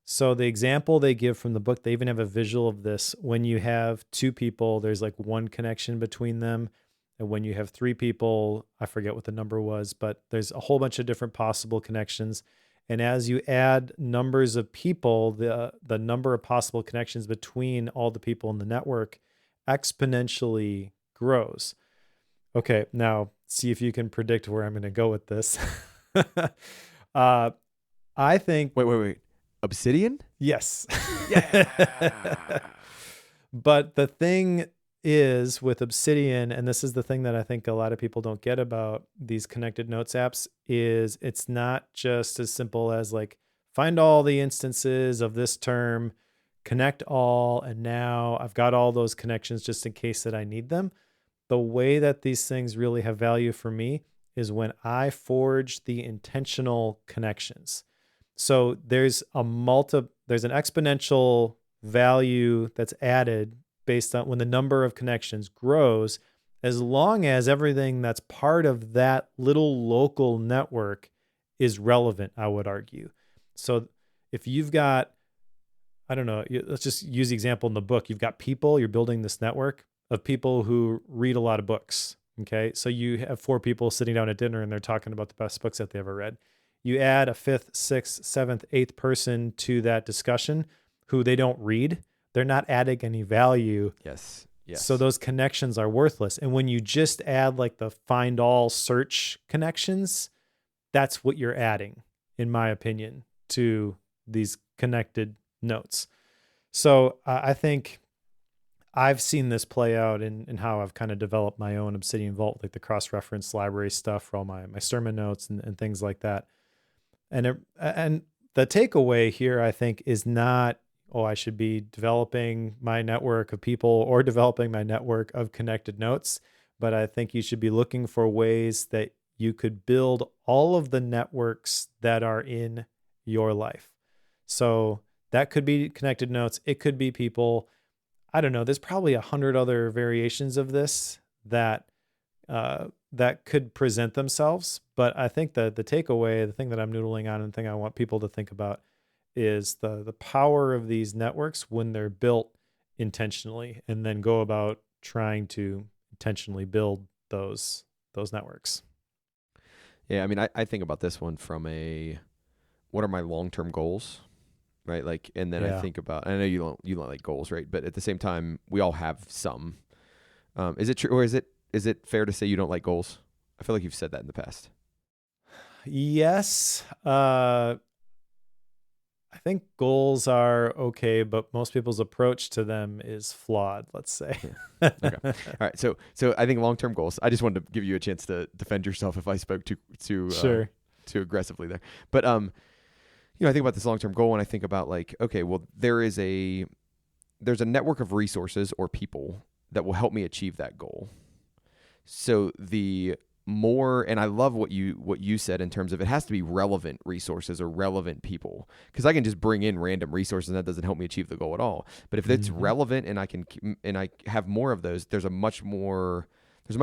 So the example they give from the book, they even have a visual of this. When you have two people, there's like one connection between them. And when you have three people, I forget what the number was, but there's a whole bunch of different possible connections. And as you add numbers of people, the number of possible connections between all the people in the network exponentially grows. Okay, now see if you can predict where I'm going to go with this. I think... Wait. Obsidian? Yes. Yeah. But the thing is with Obsidian, and this is the thing that I think a lot of people don't get about these connected notes apps, is it's not just as simple as like find all the instances of this term, connect all, and now I've got all those connections just in case that I need them. The way that these things really have value for me is when I forge the intentional connections. So there's there's an exponential value that's added based on when the number of connections grows, as long as everything that's part of that little local network is relevant, I would argue. So if you've got, I don't know, let's just use the example in the book. You've got people, you're building this network of people who read a lot of books. Okay. So you have 4 people sitting down at dinner and they're talking about the best books that they ever read. You add a 5th, 6th, 7th, 8th person to that discussion who they don't read. They're not adding any value. Yes. So those connections are worthless. And when you just add like the find all search connections, that's what you're adding, in my opinion, to these connected notes. So I think I've seen this play out in how I've kind of developed my own Obsidian Vault, like the cross-reference library stuff for all my sermon notes and things like that. And the takeaway here, I think, is not, I should be developing my network of people or developing my network of connected notes. But I think you should be looking for ways that you could build all of the networks that are in your life. So that could be connected notes. It could be people. I don't know. There's probably 100 other variations of this that could present themselves. But I think that the takeaway, the thing that I'm noodling on and the thing I want people to think about is the power of these networks when they're built intentionally, and then go about trying to intentionally build those networks. Yeah, I mean, I think about this one from what are my long-term goals, right? Like, and then I think about, I know you don't like goals, right? But at the same time, we all have some. Is it true, or is it fair to say you don't like goals? I feel like you've said that in the past. Yes. I think goals are okay, but most people's approach to them is flawed, let's say. Yeah. Okay. All right. So I think long-term goals, I just wanted to give you a chance to defend yourself if I spoke too aggressively there. But, I think about this long-term goal and I think about like, okay, well, there's a network of resources or people that will help me achieve that goal. So the more, and I love what you said in terms of it has to be relevant resources or relevant people, because I can just bring in random resources and that doesn't help me achieve the goal at all. But if it's relevant and I have more of those, there's a much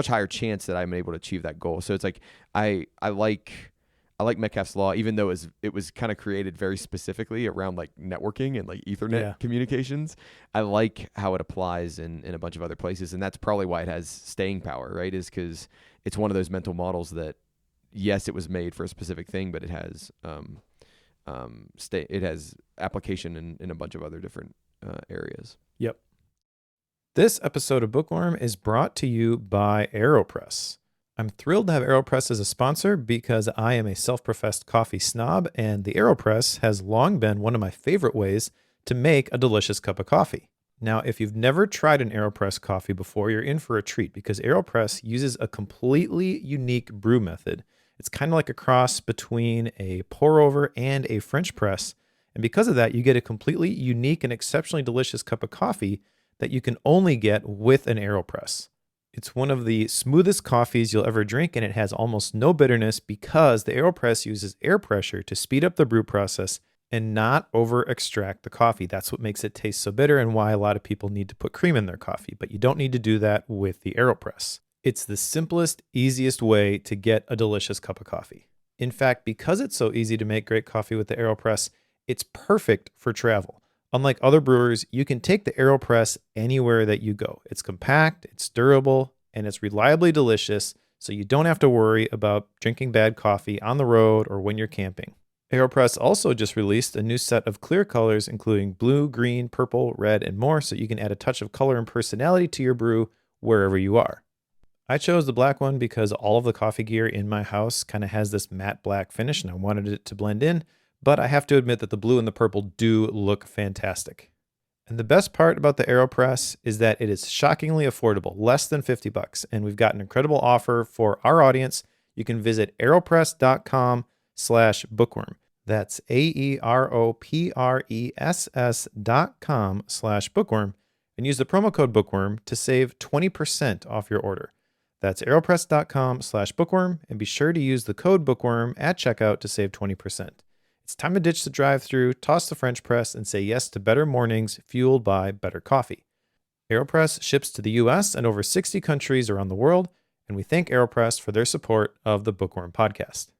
higher chance that I'm able to achieve that goal. So it's like I like Metcalfe's Law, even though it was kind of created very specifically around like networking and like Ethernet communications. I like how it applies in a bunch of other places. And that's probably why it has staying power, right? Is because it's one of those mental models that, yes, it was made for a specific thing, but it has it has application in a bunch of other different areas. Yep. This episode of Bookworm is brought to you by AeroPress. I'm thrilled to have AeroPress as a sponsor because I am a self-professed coffee snob, and the AeroPress has long been one of my favorite ways to make a delicious cup of coffee. Now, if you've never tried an AeroPress coffee before, you're in for a treat because AeroPress uses a completely unique brew method. It's kind of like a cross between a pour-over and a French press, and because of that, you get a completely unique and exceptionally delicious cup of coffee that you can only get with an AeroPress. It's one of the smoothest coffees you'll ever drink, and it has almost no bitterness because the AeroPress uses air pressure to speed up the brew process and not over extract the coffee. That's what makes it taste so bitter and why a lot of people need to put cream in their coffee, but you don't need to do that with the AeroPress. It's the simplest, easiest way to get a delicious cup of coffee. In fact, because it's so easy to make great coffee with the AeroPress, it's perfect for travel. Unlike other brewers, you can take the AeroPress anywhere that you go. It's compact, it's durable, and it's reliably delicious, so you don't have to worry about drinking bad coffee on the road or when you're camping. AeroPress also just released a new set of clear colors, including blue, green, purple, red, and more, so you can add a touch of color and personality to your brew wherever you are. I chose the black one because all of the coffee gear in my house kind of has this matte black finish, and I wanted it to blend in. But I have to admit that the blue and the purple do look fantastic. And the best part about the AeroPress is that it is shockingly affordable, less than $50. And we've got an incredible offer for our audience. You can visit aeropress.com/bookworm. That's aeropress.com/bookworm and use the promo code bookworm to save 20% off your order. That's aeropress.com/bookworm, and be sure to use the code bookworm at checkout to save 20%. It's time to ditch the drive-thru, toss the French press, and say yes to better mornings fueled by better coffee. AeroPress ships to the US and over 60 countries around the world, and we thank AeroPress for their support of the Bookworm podcast.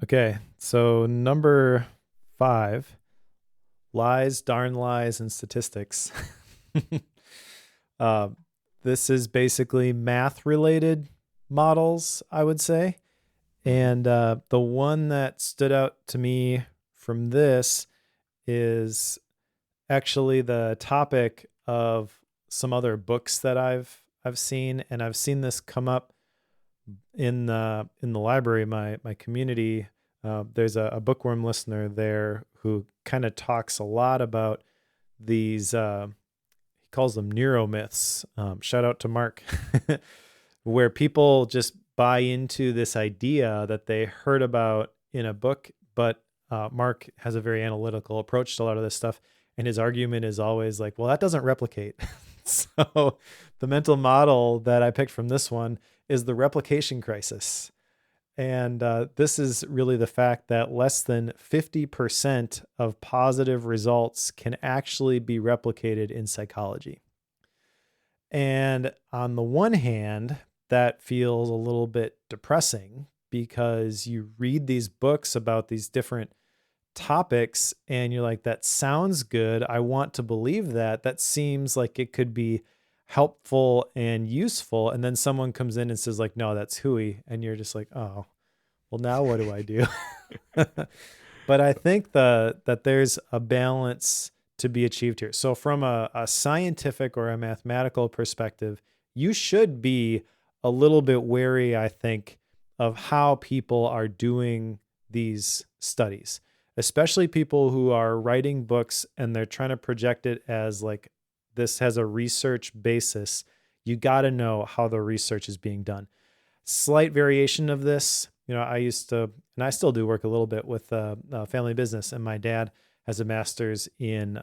Okay, so number 5, lies, darn lies, and statistics. This is basically math-related models, I would say. And the one that stood out to me from this is actually the topic of some other books that I've seen, and I've seen this come up in the library, my community. There's a bookworm listener there who kind of talks a lot about these. He calls them neuromyths. Shout out to Mark, where people just buy into this idea that they heard about in a book, but Mark has a very analytical approach to a lot of this stuff, and his argument is always like, well, that doesn't replicate. So the mental model that I picked from this one is the replication crisis. And this is really the fact that less than 50% of positive results can actually be replicated in psychology. And on the one hand, that feels a little bit depressing because you read these books about these different topics and you're like, that sounds good. I want to believe that. That seems like it could be helpful and useful. And then someone comes in and says like, no, that's hooey. And you're just like, oh, well, now what do I do? But I think that there's a balance to be achieved here. So from a scientific or a mathematical perspective, you should be a little bit wary, I think, of how people are doing these studies, especially people who are writing books and they're trying to project it as like this has a research basis. You got to know how the research is being done. Slight variation of this, I used to, and I still do work a little bit with family business, and my dad has a master's in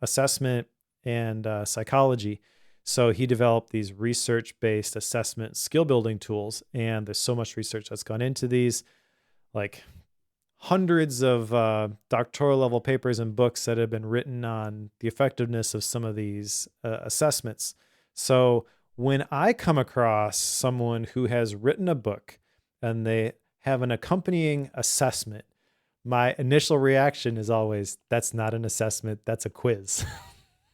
assessment and psychology. So he developed these research-based assessment skill building tools, and there's so much research that's gone into these, like hundreds of doctoral level papers and books that have been written on the effectiveness of some of these assessments. So when I come across someone who has written a book and they have an accompanying assessment, my initial reaction is always, that's not an assessment, that's a quiz.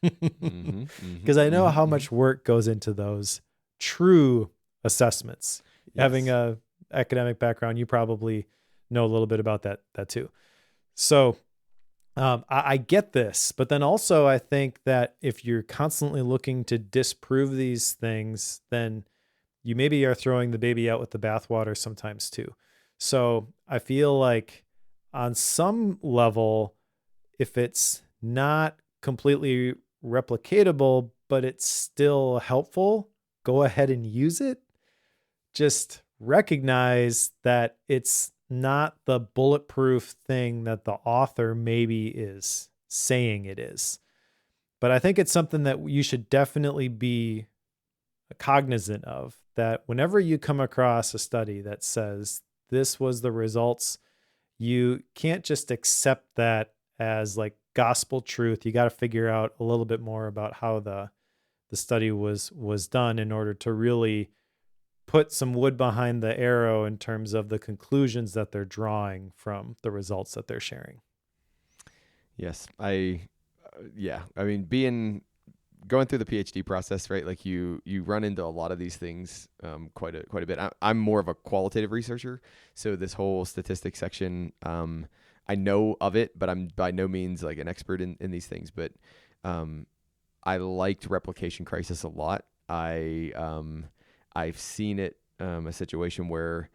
Because I know how much work goes into those true assessments. Yes. Having a academic background, you probably know a little bit about that too. So I get this, but then also I think that if you're constantly looking to disprove these things, then you maybe are throwing the baby out with the bathwater sometimes too. So I feel like on some level, if it's not completely replicatable, but it's still helpful, go ahead and use it. Just recognize that it's not the bulletproof thing that the author maybe is saying it is. But I think it's something that you should definitely be cognizant of, that whenever you come across a study that says this was the results, you can't just accept that as like gospel truth. You got to figure out a little bit more about how the study was done in order to really put some wood behind the arrow in terms of the conclusions that they're drawing from the results that they're sharing. Yes, yeah. I mean, going through the PhD process, right? Like you run into a lot of these things quite a bit. I'm more of a qualitative researcher, so this whole statistics section, I know of it, but I'm by no means like an expert in these things. But I liked replication crisis a lot. I've seen it a situation where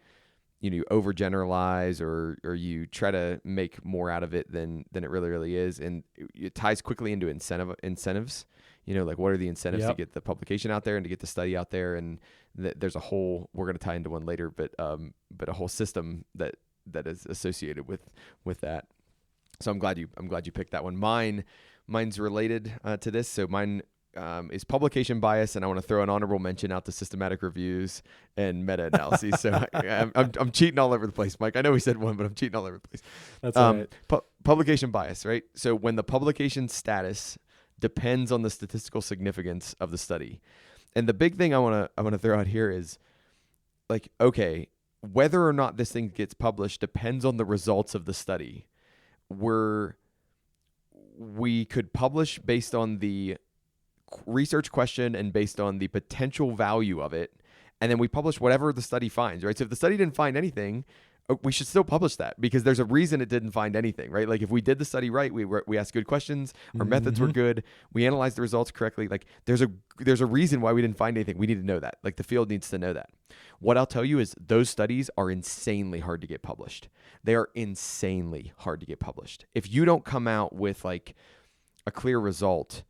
you overgeneralize or you try to make more out of it than it really is, and it ties quickly into incentives. Like what are the incentives to get the publication out there and to get the study out there, and there's a whole, we're going to tie into one later, but a whole system that is associated with that. So I'm glad you picked that one. Mine's related to this. So mine is publication bias, and I want to throw an honorable mention out to systematic reviews and meta-analyses. So I'm cheating all over the place, Mike. I know we said one, but I'm cheating all over the place. That's all right. Publication bias, right? So when the publication status depends on the statistical significance of the study, and the big thing I want to throw out here is like, okay, whether or not this thing gets published depends on the results of the study. We could publish based on the research question and based on the potential value of it, and then we publish whatever the study finds, right? So if the study didn't find anything, we should still publish that because there's a reason it didn't find anything, right? Like if we did the study right, we asked good questions, our methods were good, we analyzed the results correctly, like there's a reason why we didn't find anything. We need to know that. Like the field needs to know that. What I'll tell you is those studies are insanely hard to get published. They are insanely hard to get published. If you don't come out with like a clear result,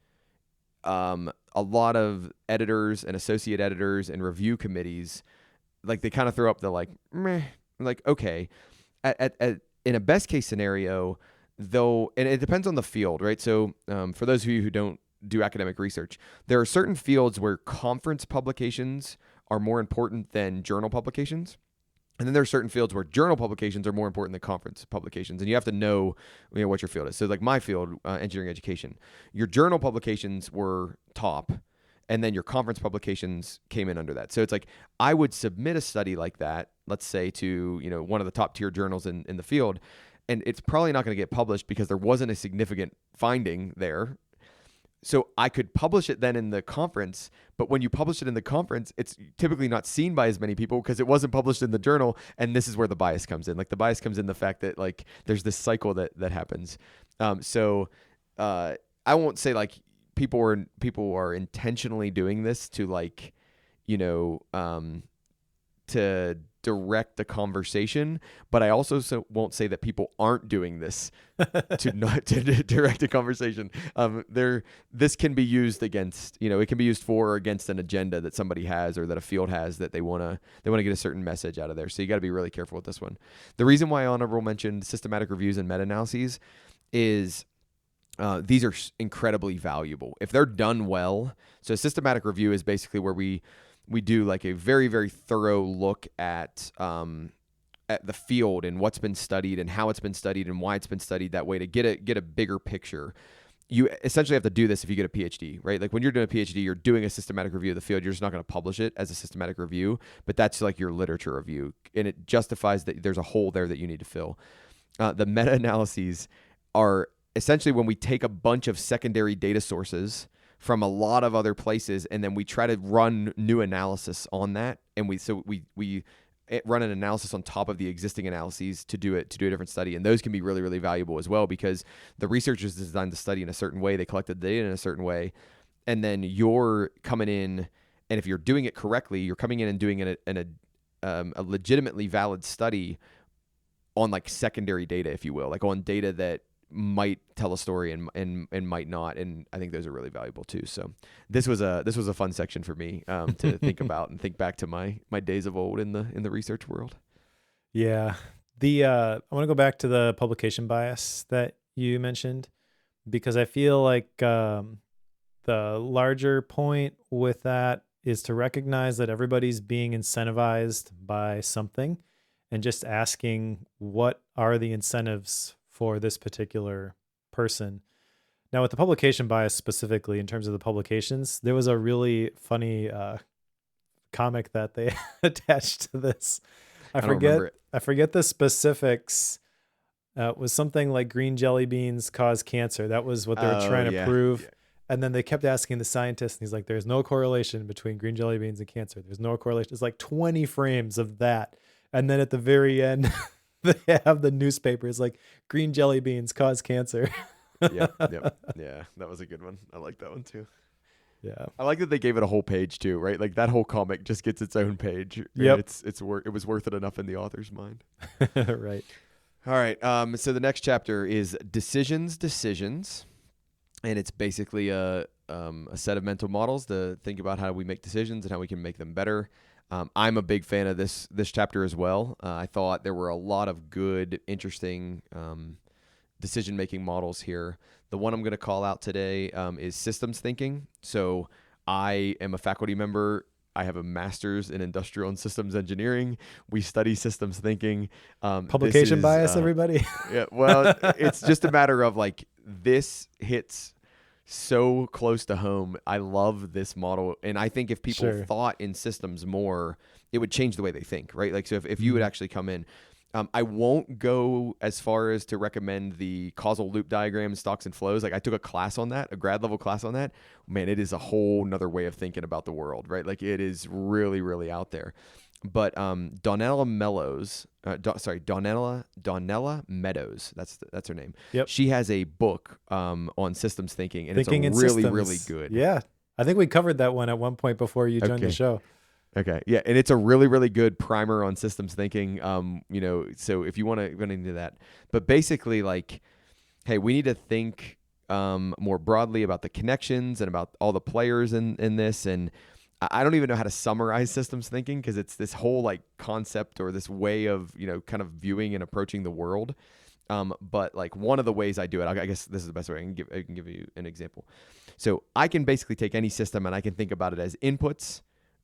a lot of editors and associate editors and review committees, like they kind of throw up the like, meh, like, okay, in a best case scenario, though, and it depends on the field, right? So for those of you who don't do academic research, there are certain fields where conference publications are more important than journal publications. And then there are certain fields where journal publications are more important than conference publications. And you have to know what your field is. So like my field, engineering education, your journal publications were top, and then your conference publications came in under that. So it's like I would submit a study like that, let's say to one of the top tier journals in the field, and it's probably not going to get published because there wasn't a significant finding there. So I could publish it then in the conference, but when you publish it in the conference, it's typically not seen by as many people because it wasn't published in the journal. And this is where the bias comes in. Like the bias comes in the fact that like there's this cycle that happens. So I won't say like people are intentionally doing this to like, to direct the conversation, but I also won't say that people aren't doing this to not to direct a conversation. This can be used against, it can be used for or against an agenda that somebody has or that a field has that they want to get a certain message out of there. So you got to be really careful with this one. The reason why I honorable mentioned systematic reviews and meta-analyses is these are incredibly valuable if they're done well. So a systematic review is basically where we do like a very, very thorough look at the field and what's been studied and how it's been studied and why it's been studied that way to get a bigger picture. You essentially have to do this if you get a PhD, right? Like when you're doing a PhD, you're doing a systematic review of the field. You're just not going to publish it as a systematic review, but that's like your literature review, and it justifies that there's a hole there that you need to fill. The meta-analyses are essentially when we take a bunch of secondary data sources from a lot of other places, and then we try to run new analysis on that, and we run an analysis on top of the existing analyses to do a different study, and those can be really, really valuable as well because the researchers designed the study in a certain way, they collected the data in a certain way, and then you're coming in, and if you're doing it correctly, you're coming in and doing a legitimately valid study on like secondary data, if you will, like on data that might tell a story and might not, and I think those are really valuable too. So this was a fun section for me to think about and think back to my days of old in the research world. Yeah, I want to go back to the publication bias that you mentioned because I feel like the larger point with that is to recognize that everybody's being incentivized by something and just asking what are the incentives for this particular person. Now, with the publication bias specifically, in terms of the publications, there was a really funny comic that they attached to this. I don't remember it. I forget the specifics. It was something like green jelly beans cause cancer. That was what they were trying to prove. Yeah. And then they kept asking the scientist, and he's like, there's no correlation between green jelly beans and cancer. There's no correlation. It's like 20 frames of that. And then at the very end, they have the newspaper. It's like, green jelly beans cause cancer. Yeah, that was a good one. I like that one too. Yeah, I like that they gave it a whole page too, right? Like that whole comic just gets its own page. Yep, it was worth it enough in the author's mind. Right. All right. So the next chapter is decisions, and it's basically a set of mental models to think about how we make decisions and how we can make them better. I'm a big fan of this chapter as well. I thought there were a lot of good, interesting decision-making models here. The one I'm going to call out today is systems thinking. So I am a faculty member. I have a master's in industrial and systems engineering. We study systems thinking. Publication bias, everybody. Yeah, well, it's just a matter of like this hits so close to home. I love this model. And I think if people thought in systems more, it would change the way they think, right? Like, so if you would actually come in, I won't go as far as to recommend the causal loop diagram, stocks and flows. Like I took a class on that, a grad level class on that. Man, it is a whole nother way of thinking about the world, right? Like it is really, really out there. But Donella Meadows, that's her name. Yep. She has a book on systems thinking, and it's really, really good. Yeah. I think we covered that one at one point before you joined the show. Okay. Yeah. And it's a really, really good primer on systems thinking. So if you want to run into that, but basically like, hey, we need to think more broadly about the connections and about all the players in this. And I don't even know how to summarize systems thinking because it's this whole like concept or this way of, kind of viewing and approaching the world. But like one of the ways I do it, I guess this is the best way I can give you an example. So I can basically take any system and I can think about it as inputs,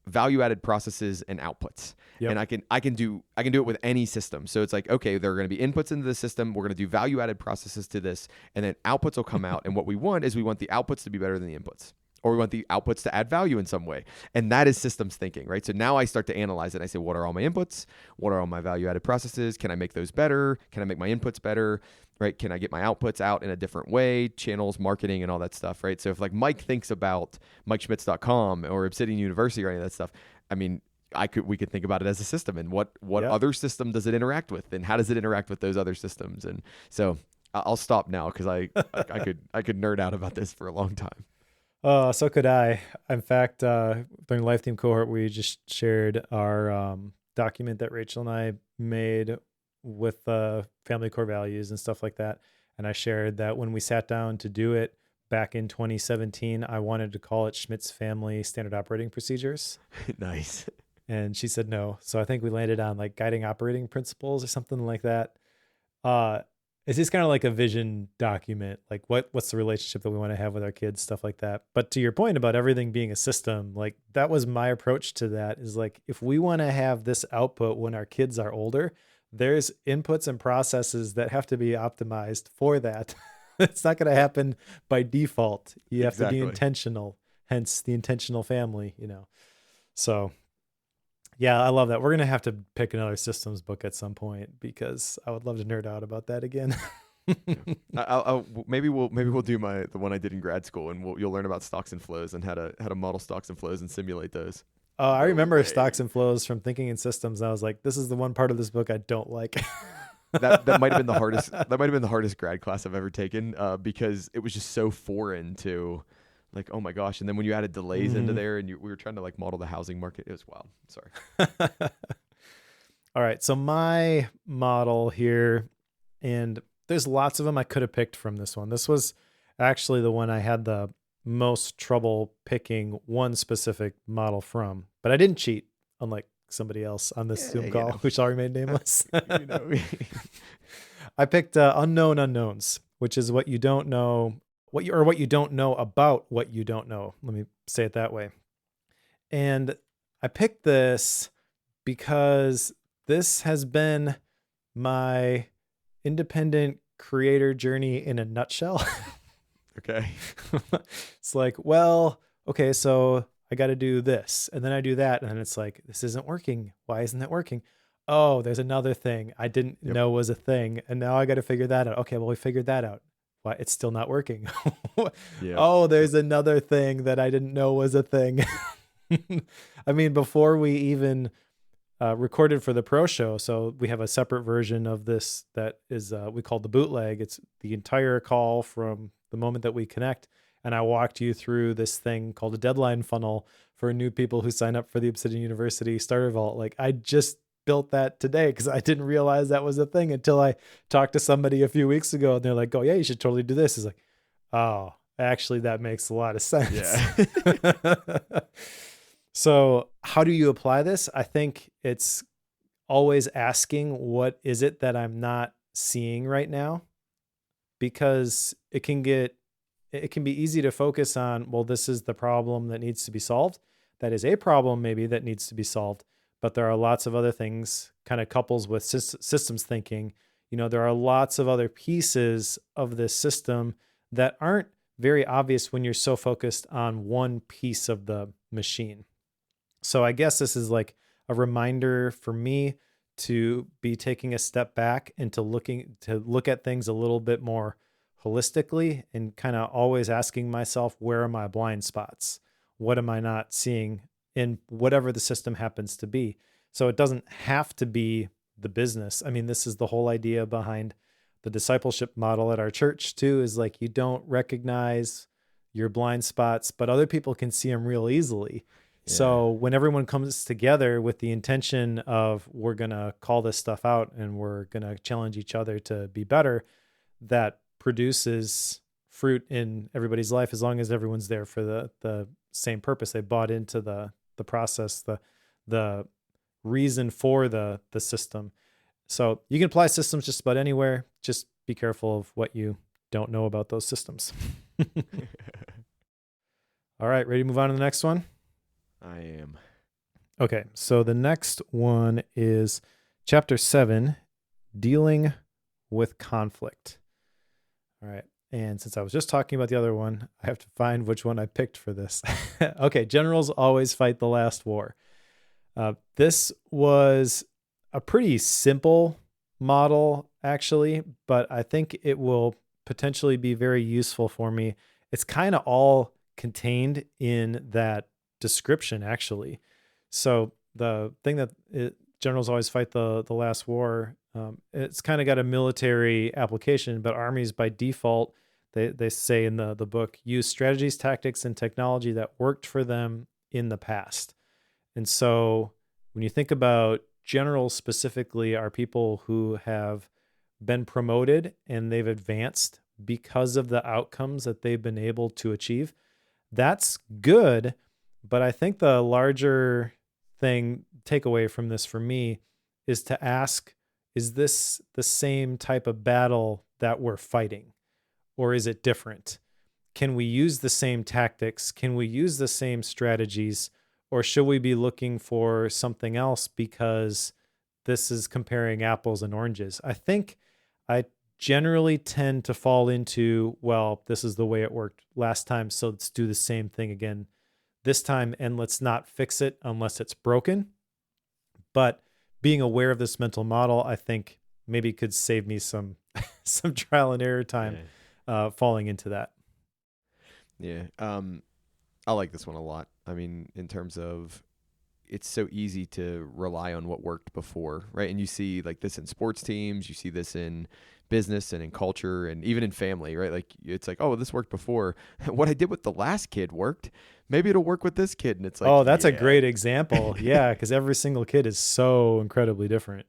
value-added processes, and outputs. Yep. And I can do it with any system. So it's like, okay, there are going to be inputs into the system. We're going to do value-added processes to this, and then outputs will come out. And what we want is we want the outputs to be better than the inputs, or we want the outputs to add value in some way. And that is systems thinking, right? So now I start to analyze it. I say, what are all my inputs? What are all my value-added processes? Can I make those better? Can I make my inputs better? Right? Can I get my outputs out in a different way? Channels, marketing, and all that stuff, right? So if like Mike thinks about MikeSchmitz.com or Obsidian University or any of that stuff, I mean, we could think about it as a system, and what other system does it interact with, and how does it interact with those other systems? And so I'll stop now because I could nerd out about this for a long time. So could I. In fact, during the Life Team cohort, we just shared our document that Rachel and I made with family core values and stuff like that. And I shared that when we sat down to do it back in 2017, I wanted to call it Schmidt's Family Standard Operating Procedures. Nice. And she said no. So I think we landed on like guiding operating principles or something like that. It's just kind of like a vision document, like what's the relationship that we want to have with our kids, stuff like that. But to your point about everything being a system, like that was my approach to that, is like, if we want to have this output when our kids are older, there's inputs and processes that have to be optimized for that. It's not going to happen by default. You have to be intentional, hence the intentional family, So yeah, I love that. We're going to have to pick another systems book at some point because I would love to nerd out about that again. Maybe we'll do the one I did in grad school, and you'll learn about stocks and flows and how to model stocks and flows and simulate those. Oh, I remember stocks and flows from thinking in systems. I was like, this is the one part of this book I don't like. that might have been the hardest. That might have been the hardest grad class I've ever taken because it was just so foreign to, like, oh my gosh. And then when you added delays into there, and we were trying to like model the housing market, it was wild. Sorry. All right. So my model here, and there's lots of them I could have picked from this one. This was actually the one I had the most trouble picking one specific model from, but I didn't cheat, unlike somebody else on this Zoom call, who shall remain nameless. I picked unknown unknowns, which is what you don't know, what you don't know about what you don't know. Let me say it that way. And I picked this because this has been my independent creator journey in a nutshell. Okay. It's like, well, okay, so I got to do this and then I do that. And then it's like, this isn't working. Why isn't it working? Oh, there's another thing I didn't Yep. know was a thing. And now I got to figure that out. Okay, well, we figured that out. Why it's still not working. Yep. Oh, Yep. there's another thing that I didn't know was a thing. I mean, before we even recorded for the pro show, so we have a separate version of this that is we call the bootleg. It's the entire call from the moment that we connect, and I walked you through this thing called a deadline funnel for new people who sign up for the Obsidian University Starter Vault. Like, I just built that today because I didn't realize that was a thing until I talked to somebody a few weeks ago, and they're like, "Oh yeah, you should totally do this." It's like, oh, actually, that makes a lot of sense. Yeah. So, how do you apply this? I think it's always asking, what is it that I'm not seeing right now? Because it can be easy to focus on, well, this is the problem that needs to be solved. That is a problem maybe that needs to be solved, but there are lots of other things, kind of couples with systems thinking. There are lots of other pieces of this system that aren't very obvious when you're so focused on one piece of the machine. So I guess this is like a reminder for me to be taking a step back and to look at things a little bit more holistically, and kind of always asking myself, where are my blind spots? What am I not seeing in whatever the system happens to be? So it doesn't have to be the business. I mean, this is the whole idea behind the discipleship model at our church too, is like, you don't recognize your blind spots, but other people can see them real easily. Yeah. So when everyone comes together with the intention of, we're going to call this stuff out and we're going to challenge each other to be better, that produces fruit in everybody's life, as long as everyone's there for the same purpose. They bought into the process, the reason for the system. So you can apply systems just about anywhere. Just be careful of what you don't know about those systems. All right, ready to move on to the next one? I am. Okay, so the next one is chapter 7, dealing with conflict. All right, and since I was just talking about the other one, I have to find which one I picked for this. Okay, generals always fight the last war. This was a pretty simple model, actually, but I think it will potentially be very useful for me. It's kind of all contained in that description, actually. So the thing that generals always fight the last war, it's kind of got a military application, but armies by default, they say in the book, use strategies, tactics, and technology that worked for them in the past. And so when you think about generals specifically, are people who have been promoted and they've advanced because of the outcomes that they've been able to achieve. That's good. But I think the larger takeaway from this for me is to ask, is this the same type of battle that we're fighting? Or is it different? Can we use the same tactics? Can we use the same strategies? Or should we be looking for something else, because this is comparing apples and oranges? I think I generally tend to fall into, well, this is the way it worked last time, so let's do the same thing again this time, and let's not fix it unless it's broken. But being aware of this mental model, I think maybe could save me some trial and error time falling into that. Yeah. I like this one a lot. I mean, in terms of, it's so easy to rely on what worked before, right? And you see like this in sports teams, you see this in business and in culture and even in family, right? Like, it's like, oh, this worked before. What I did with the last kid worked. Maybe it'll work with this kid. And it's like, oh, that's a great example. Yeah, because every single kid is so incredibly different.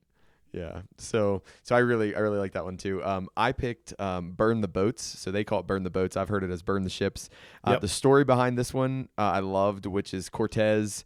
Yeah. So I really like that one too. I picked Burn the Boats. So they call it Burn the Boats. I've heard it as Burn the Ships. Yep. The story behind this one I loved, which is Cortez,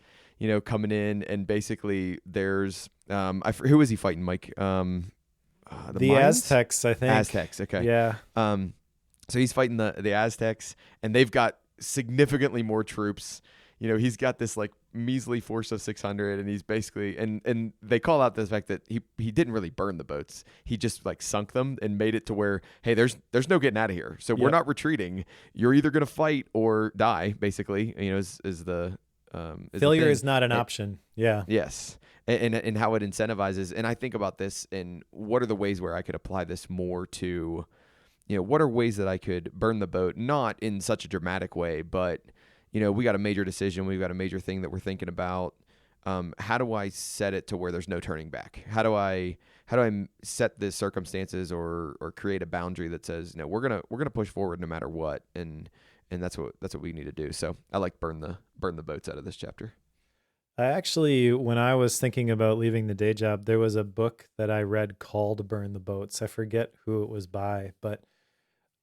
coming in, and basically there's who is he fighting, Mike? The Aztecs, I think. Aztecs. Okay. Yeah. So he's fighting the Aztecs, and they've got significantly more troops. He's got this like measly force of 600, and he's basically and they call out the fact that he didn't really burn the boats. He just like sunk them and made it to where, hey, there's no getting out of here. So we're not retreating. You're either gonna fight or die. Basically, is the failure is not an option. Yeah. Yes. And how it incentivizes. And I think about this and what are the ways where I could apply this more to, what are ways that I could burn the boat, not in such a dramatic way, but, we got a major decision. We've got a major thing that we're thinking about. How do I set it to where there's no turning back? How do I set the circumstances or create a boundary that says, no, we're going to push forward no matter what. And that's what we need to do. So I like burn the boats out of this chapter. I actually, when I was thinking about leaving the day job, there was a book that I read called Burn the Boats. I forget who it was by, but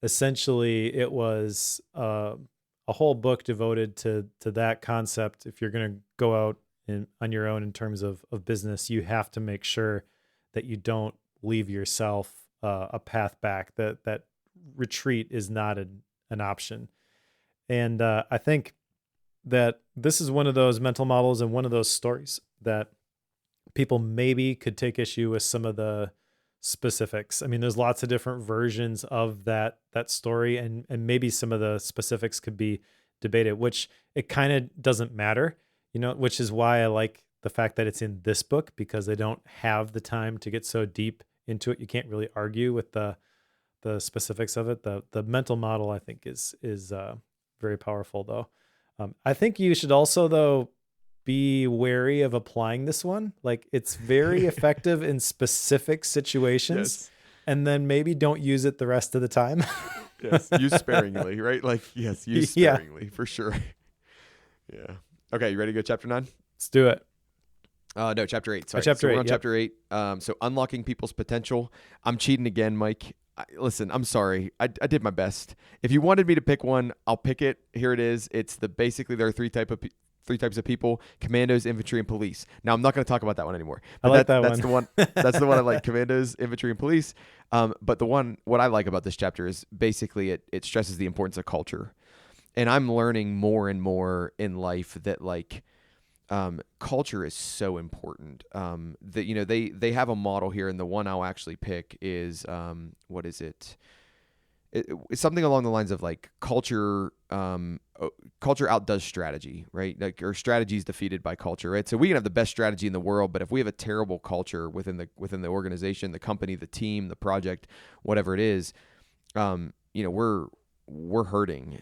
essentially it was a whole book devoted to that concept. If you're going to go out on your own in terms of business, you have to make sure that you don't leave yourself a path back, that retreat is not an option. And I think that this is one of those mental models and one of those stories that people maybe could take issue with some of the specifics. I mean, there's lots of different versions of that story, and maybe some of the specifics could be debated, which it kind of doesn't matter, which is why I like the fact that it's in this book, because they don't have the time to get so deep into it. You can't really argue with the specifics of it. The mental model, I think, is very powerful, though. I think you should also, though, be wary of applying this one. Like, it's very effective in specific situations, and then maybe don't use it the rest of the time. Yes, use sparingly, right? Like, yes, use sparingly for sure. Yeah. Okay, you ready to go chapter 9? Let's do it. No, chapter 8. Sorry. Chapter 8. We're on chapter 8. So unlocking people's potential. I'm cheating again, Mike. Listen, I'm sorry. I did my best. If you wanted me to pick one, I'll pick it. Here it is. It's basically there are three types of people: commandos, infantry, and police. Now I'm not going to talk about that one anymore. But I like that's the one. That's the one I like: commandos, infantry, and police. But what I like about this chapter is basically it stresses the importance of culture, and I'm learning more and more in life that culture is so important. That they have a model here, and the one I'll actually pick is what is it? It's something along the lines of like culture. Culture outdoes strategy, right? Like, or strategy is defeated by culture, right? So we can have the best strategy in the world, but if we have a terrible culture within the organization, the company, the team, the project, whatever it is, we're hurting.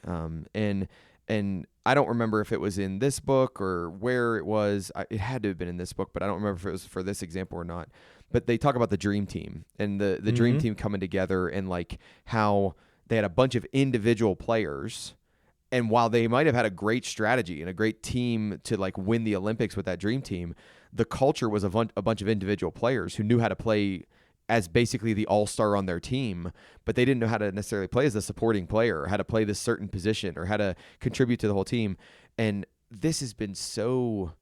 And I don't remember if it was in this book or where it was. It had to have been in this book, but I don't remember if it was for this example or not. But they talk about the dream team and the dream team coming together, and like how they had a bunch of individual players. And while they might have had a great strategy and a great team to like win the Olympics with that dream team, the culture was a bunch of individual players who knew how to play as basically the all-star on their team, but they didn't know how to necessarily play as a supporting player, or how to play this certain position, or how to contribute to the whole team. And this has been so,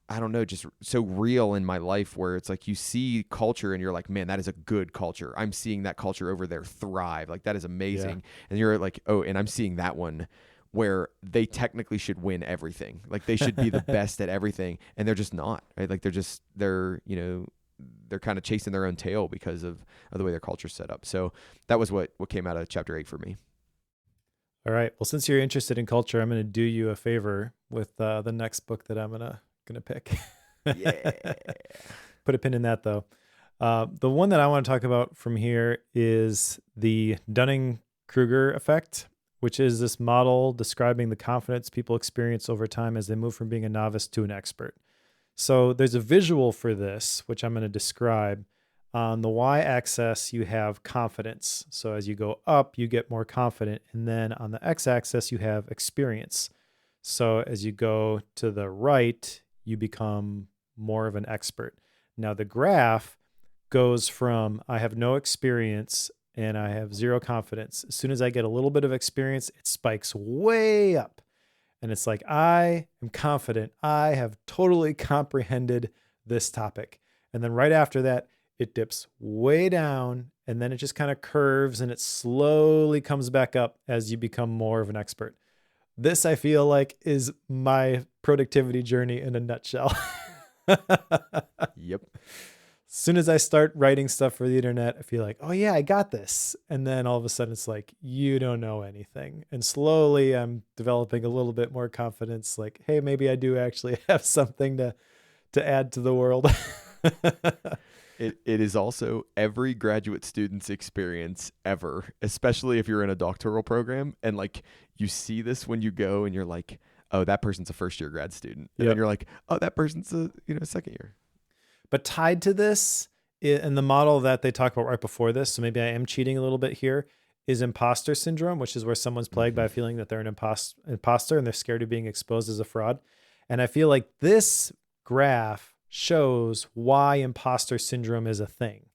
I don't know, just so real in my life, where it's like you see culture and you're like, man, that is a good culture. I'm seeing that culture over there thrive. Like, that is amazing. Yeah. And you're like, oh, and I'm seeing that one where they technically should win everything. Like, they should be the best at everything, and they're just not, right? Like, they're kind of chasing their own tail because of the way their culture's set up. So that was what came out of chapter 8 for me. All right. Well, since you're interested in culture, I'm going to do you a favor with the next book that I'm gonna pick. Yeah. Put a pin in that, though. The one that I want to talk about from here is the Dunning-Kruger effect, which is this model describing the confidence people experience over time as they move from being a novice to an expert. So there's a visual for this, which I'm going to describe. On the y-axis, you have confidence. So as you go up, you get more confident. And then on the x-axis, you have experience. So as you go to the right, you become more of an expert. Now the graph goes from I have no experience and I have zero confidence. As soon as I get a little bit of experience, it spikes way up. And it's like, I am confident. I have totally comprehended this topic. And then right after that, it dips way down, and then it just kind of curves, and it slowly comes back up as you become more of an expert. This, I feel like, is my productivity journey in a nutshell. Yep. As soon as I start writing stuff for the internet, I feel like, oh yeah, I got this. And then all of a sudden it's like, you don't know anything. And slowly I'm developing a little bit more confidence, like, hey, maybe I do actually have something to add to the world. It is also every graduate student's experience ever, especially if you're in a doctoral program and like you see this when you go and you're like, oh, that person's a first year grad student. And then Yep. you're like, oh, that person's a second year. But tied to this, and the model that they talk about right before this, so maybe I am cheating a little bit here, is imposter syndrome, which is where someone's plagued by feeling that they're an imposter and they're scared of being exposed as a fraud. And I feel like this graph shows why imposter syndrome is a thing.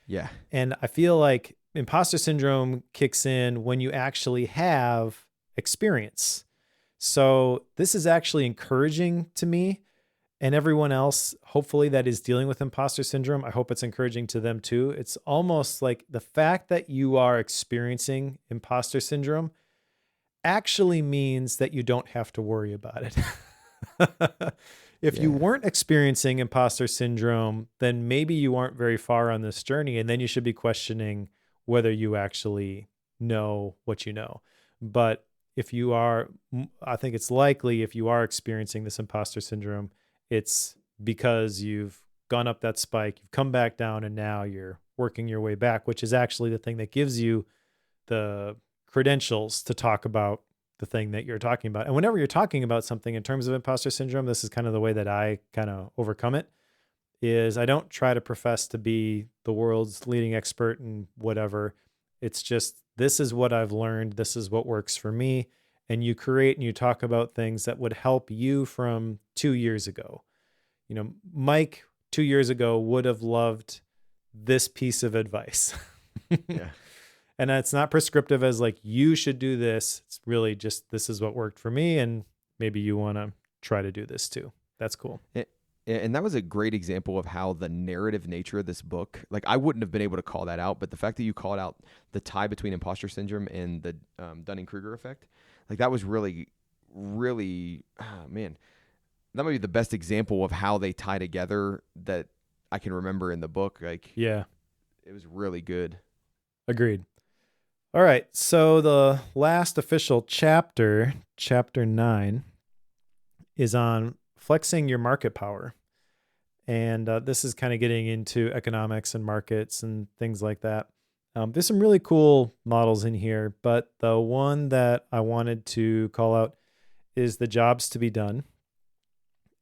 Yeah. And I feel like imposter syndrome kicks in when you actually have experience. So this is actually encouraging to me and everyone else, hopefully, that is dealing with imposter syndrome. I hope it's encouraging to them too. It's almost like the fact that you are experiencing imposter syndrome actually means that you don't have to worry about it. If you Yeah. weren't experiencing imposter syndrome, then maybe you aren't very far on this journey. And then you should be questioning whether you actually know what you know. But if you are, I think it's likely if you are experiencing this imposter syndrome, it's because you've gone up that spike, you've come back down, and now you're working your way back, which is actually the thing that gives you the credentials to talk about the thing that you're talking about. And whenever you're talking about something in terms of imposter syndrome, this is kind of the way that I kind of overcome it, is I don't try to profess to be the world's leading expert in whatever. It's just, this is what I've learned. This is what works for me. And you create and you talk about things that would help you from 2 years ago. You know, Mike 2 years ago would have loved this piece of advice. Yeah. And it's not prescriptive as like, you should do this. It's really just, this is what worked for me. And maybe you want to try to do this too. That's cool. And that was a great example of how the narrative nature of this book, like I wouldn't have been able to call that out, but the fact that you called out the tie between imposter syndrome and the Dunning-Kruger effect, like that was really, really, man, that might be the best example of how they tie together that I can remember in the book. Like, Yeah, it was really good. agreed. All right. So the last official chapter, chapter 9, is on flexing your market power. And this is kind of getting into economics and markets and things like that. There's some really cool models in here, but the one that I wanted to call out is the jobs to be done.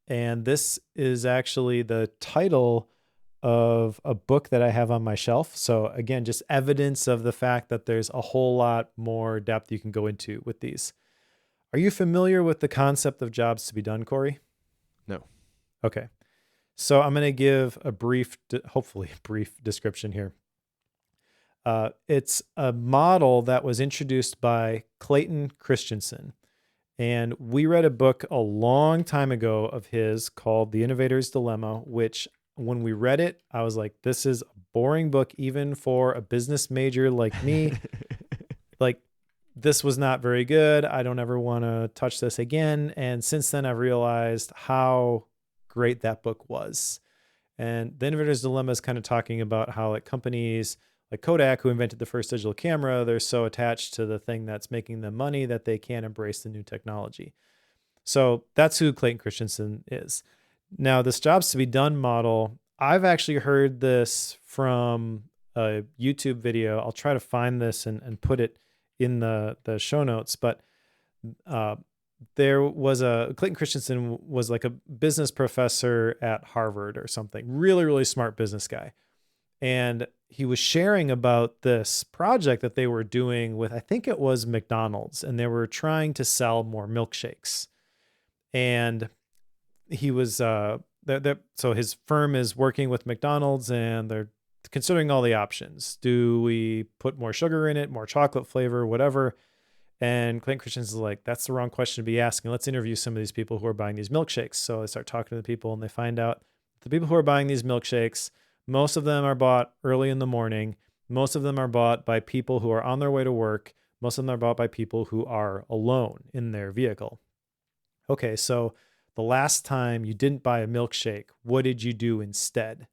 And this is actually the title of a book that I have on my shelf. So again, just evidence of the fact that there's a whole lot more depth you can go into with these. Are you familiar with the concept of jobs to be done, Cory? No. Okay. So I'm going to give a brief, hopefully brief description here. It's a model that was introduced by Clayton Christensen. And we read a book a long time ago of his called The Innovator's Dilemma, which when we read it, I was like, this is a boring book, even for a business major like me. Like, this was not very good. I don't ever want to touch this again. And since then, I've realized how great that book was. And The Innovator's Dilemma is kind of talking about how like companies like Kodak, who invented the first digital camera, they're so attached to the thing that's making them money that they can't embrace the new technology. So that's who Clayton Christensen is. Now, this jobs to be done model, I've actually heard this from a YouTube video. I'll try to find this and put it in the show notes. But there was Clayton Christensen was like a business professor at Harvard or something, really, really smart business guy. And he was sharing about this project that they were doing with, I think it was McDonald's, and they were trying to sell more milkshakes. And he was, so his firm is working with McDonald's and they're considering all the options. Do we put more sugar in it, more chocolate flavor, whatever? And Clayton Christensen is like, that's the wrong question to be asking. Let's interview some of these people who are buying these milkshakes. So they start talking to the people and they find out the people who are buying these milkshakes, most of them are bought early in the morning. Most of them are bought by people who are on their way to work. Most of them are bought by people who are alone in their vehicle. Okay, so the last time you didn't buy a milkshake, what did you do instead?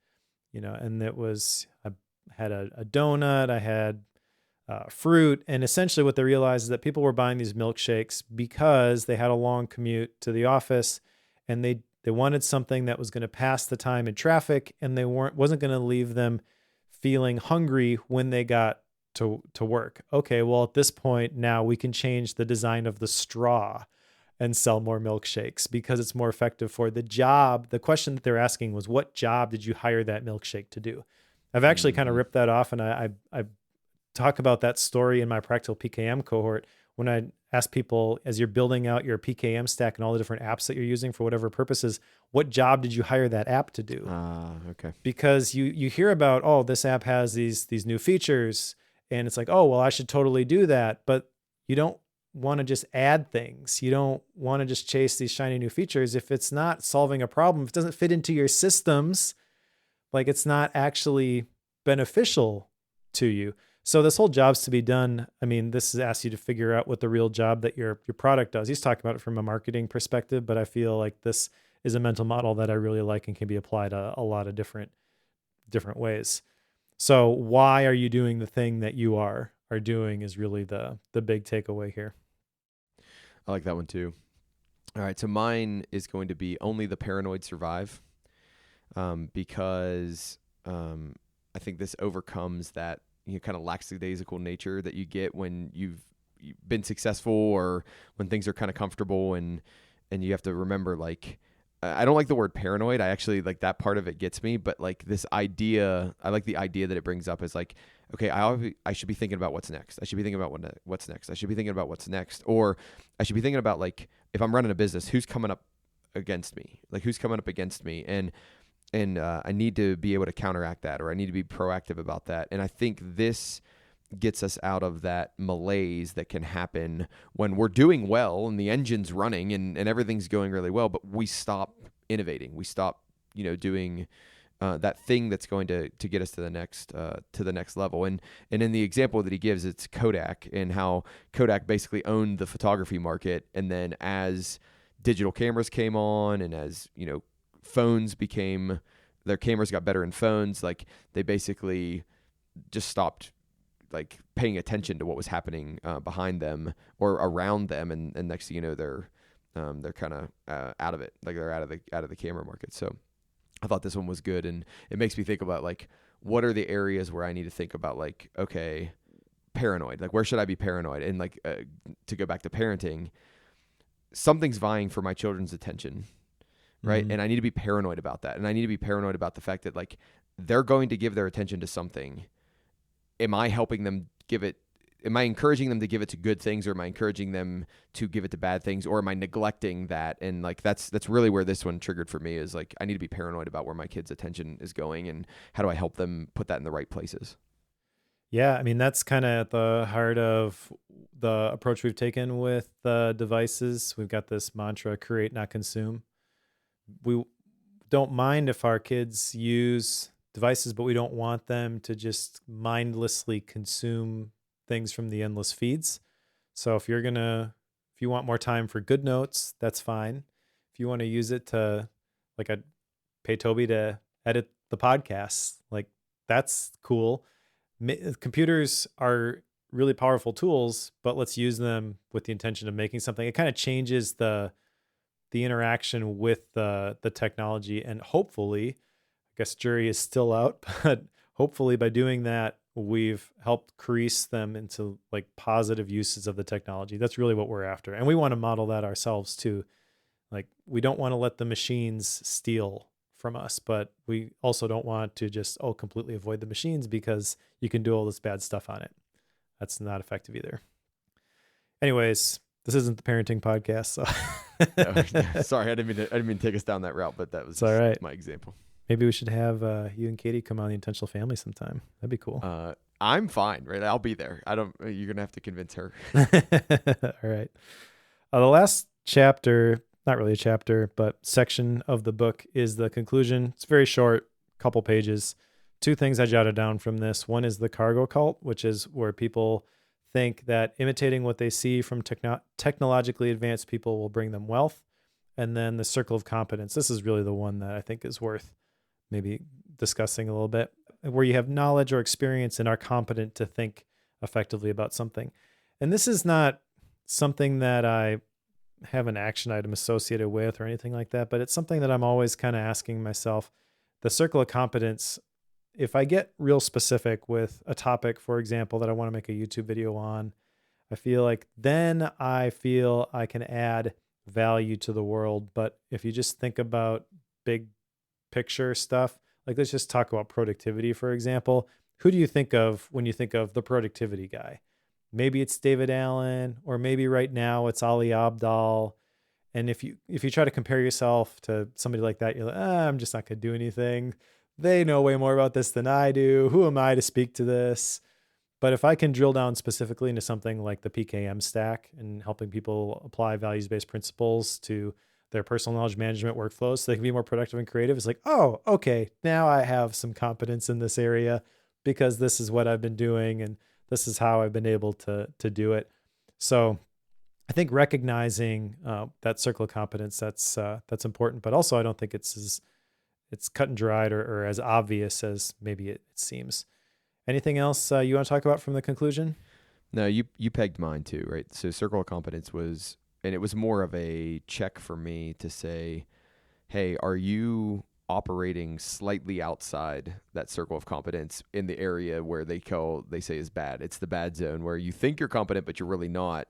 And it was, I had a donut, I had fruit. And essentially what they realized is that people were buying these milkshakes because they had a long commute to the office, and they wanted something that was going to pass the time in traffic, and wasn't going to leave them feeling hungry when they got to work. Okay, well, at this point now we can change the design of the straw and sell more milkshakes because it's more effective for the job. The question that they're asking was, what job did you hire that milkshake to do? I've actually kind of ripped that off, and I talk about that story in my practical PKM cohort when I ask people, as you're building out your PKM stack and all the different apps that you're using for whatever purposes, what job did you hire that app to do? Okay. Because you hear about, oh, this app has these new features, and it's like, oh, well, I should totally do that. But you don't want to just add things. You don't want to just chase these shiny new features. If it's not solving a problem, if it doesn't fit into your systems, like it's not actually beneficial to you. So this whole jobs to be done, I mean, this asks you to figure out what the real job that your product does. He's talking about it from a marketing perspective, but I feel like this is a mental model that I really like and can be applied a lot of different ways. So why are you doing the thing that you are doing is really the big takeaway here. I like that one too. All right, so mine is going to be only the paranoid survive, because I think this overcomes that kind of lackadaisical nature that you get when you've been successful or when things are kind of comfortable, and you have to remember, like, I don't like the word paranoid. I actually like that part of it gets me, but like this idea, I like the idea that it brings up is like, okay, I should be thinking about what's next. I should be thinking about what's next. I should be thinking about what's next. Or I should be thinking about, like, if I'm running a business, who's coming up against me? Like, who's coming up against me? And I need to be able to counteract that, or I need to be proactive about that. And I think this gets us out of that malaise that can happen when we're doing well and the engine's running and everything's going really well, but we stop innovating. We stop, doing that thing that's going to get us to the next level. And in the example that he gives, it's Kodak, and how Kodak basically owned the photography market. And then as digital cameras came on, and as, phones their cameras got better in phones, like they basically just stopped like paying attention to what was happening behind them or around them, and next thing you know, they're kind of out of it, like they're out of the camera market. So I thought this one was good, and it makes me think about, like, what are the areas where I need to think about, like, okay, paranoid, like where should I be paranoid? And like to go back to parenting, something's vying for my children's attention, right? And I need to be paranoid about that, and I need to be paranoid about the fact that, like, they're going to give their attention to something. Am I helping them give it? Am I encouraging them to give it to good things, or am I encouraging them to give it to bad things, or am I neglecting that? And like that's really where this one triggered for me, is like I need to be paranoid about where my kids' attention is going, and how do I help them put that in the right places? Yeah, I mean, that's kind of at the heart of the approach we've taken with the devices. We've got this mantra: create, not consume. We don't mind if our kids use devices, but we don't want them to just mindlessly consume things from the endless feeds. So if you want more time for good notes, that's fine. If you want to use it to, like, I pay Toby to edit the podcast, like, that's cool. Computers are really powerful tools, but let's use them with the intention of making something. It kind of changes the interaction with the technology, and hopefully, I guess jury is still out, but hopefully by doing that, we've helped crease them into like positive uses of the technology. That's really what we're after. And we want to model that ourselves too. Like, we don't want to let the machines steal from us, but we also don't want to just, completely avoid the machines because you can do all this bad stuff on it. That's not effective either. Anyways, this isn't the parenting podcast. So No, sorry, I didn't mean to take us down that route, but that was all right. My example. Maybe we should have you and Katie come on the Intentional Family sometime. That'd be cool. I'm fine, right? I'll be there. You're gonna have to convince her. All right. The last chapter, not really a chapter, but section of the book is the conclusion. It's very short, couple pages. Two things I jotted down from this. One is the cargo cult, which is where people think that imitating what they see from technologically advanced people will bring them wealth. And then the circle of competence. This is really the one that I think is worth maybe discussing a little bit, where you have knowledge or experience and are competent to think effectively about something. And this is not something that I have an action item associated with or anything like that, but it's something that I'm always kind of asking myself. The circle of competence, if I get real specific with a topic, for example, that I want to make a YouTube video on, I feel like then I feel I can add value to the world. But if you just think about big picture stuff, like let's just talk about productivity, for example. Who do you think of when you think of the productivity guy? Maybe it's David Allen, or maybe right now it's Ali Abdaal. And if you try to compare yourself to somebody like that, you're like, I'm just not going to do anything. They know way more about this than I do. Who am I to speak to this? But if I can drill down specifically into something like the PKM stack and helping people apply values-based principles to their personal knowledge management workflows so they can be more productive and creative, it's like, oh, okay, now I have some competence in this area because this is what I've been doing and this is how I've been able to do it. So I think recognizing that circle of competence, that's important, but also I don't think it's cut and dried or as obvious as maybe it seems. Anything else you want to talk about from the conclusion? No, you pegged mine too, right? So circle of competence was, and it was more of a check for me to say, hey, are you operating slightly outside that circle of competence in the area where they say is bad? It's the bad zone where you think you're competent, but you're really not.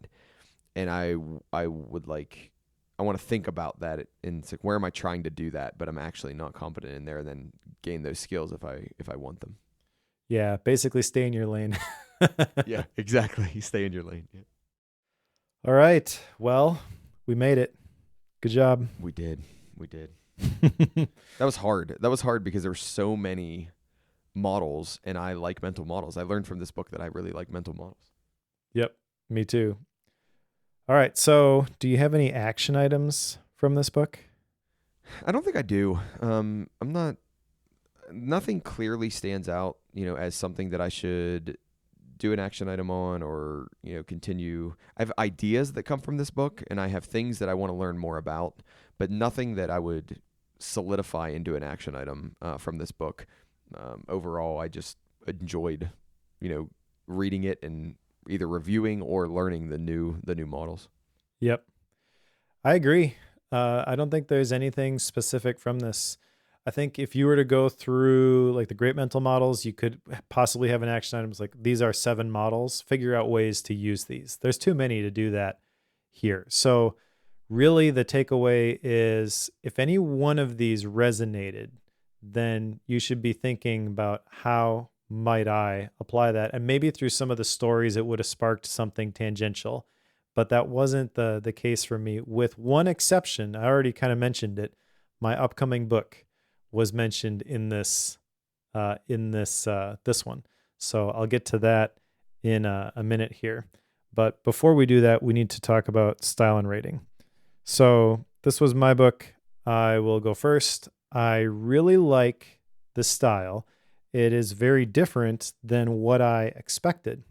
And I want to think about that, and it's like, where am I trying to do that, but I'm actually not competent in there, and then gain those skills if I want them. Yeah, basically stay in your lane. Yeah, exactly. Stay in your lane. Yeah. All right. Well, we made it. Good job. We did. That was hard. That was hard because there were so many models, and I like mental models. I learned from this book that I really like mental models. Yep, me too. All right. So, do you have any action items from this book? I don't think I do. Nothing clearly stands out, as something that I should do an action item on or, continue. I have ideas that come from this book, and I have things that I want to learn more about, but nothing that I would solidify into an action item from this book. Overall, I just enjoyed, reading it and either reviewing or learning the new models. Yep. I agree. I don't think there's anything specific from this. I think if you were to go through like the great mental models, you could possibly have an action item like, these are 7 models, figure out ways to use these. There's too many to do that here. So really the takeaway is if any one of these resonated, then you should be thinking about how might I apply that? And maybe through some of the stories, it would have sparked something tangential, but that wasn't the case for me, with one exception. I already kind of mentioned it. My upcoming book was mentioned in this one. So I'll get to that in a minute here. But before we do that, we need to talk about style and rating. So this was my book. I will go first. I really like the style. It is very different than what I expected.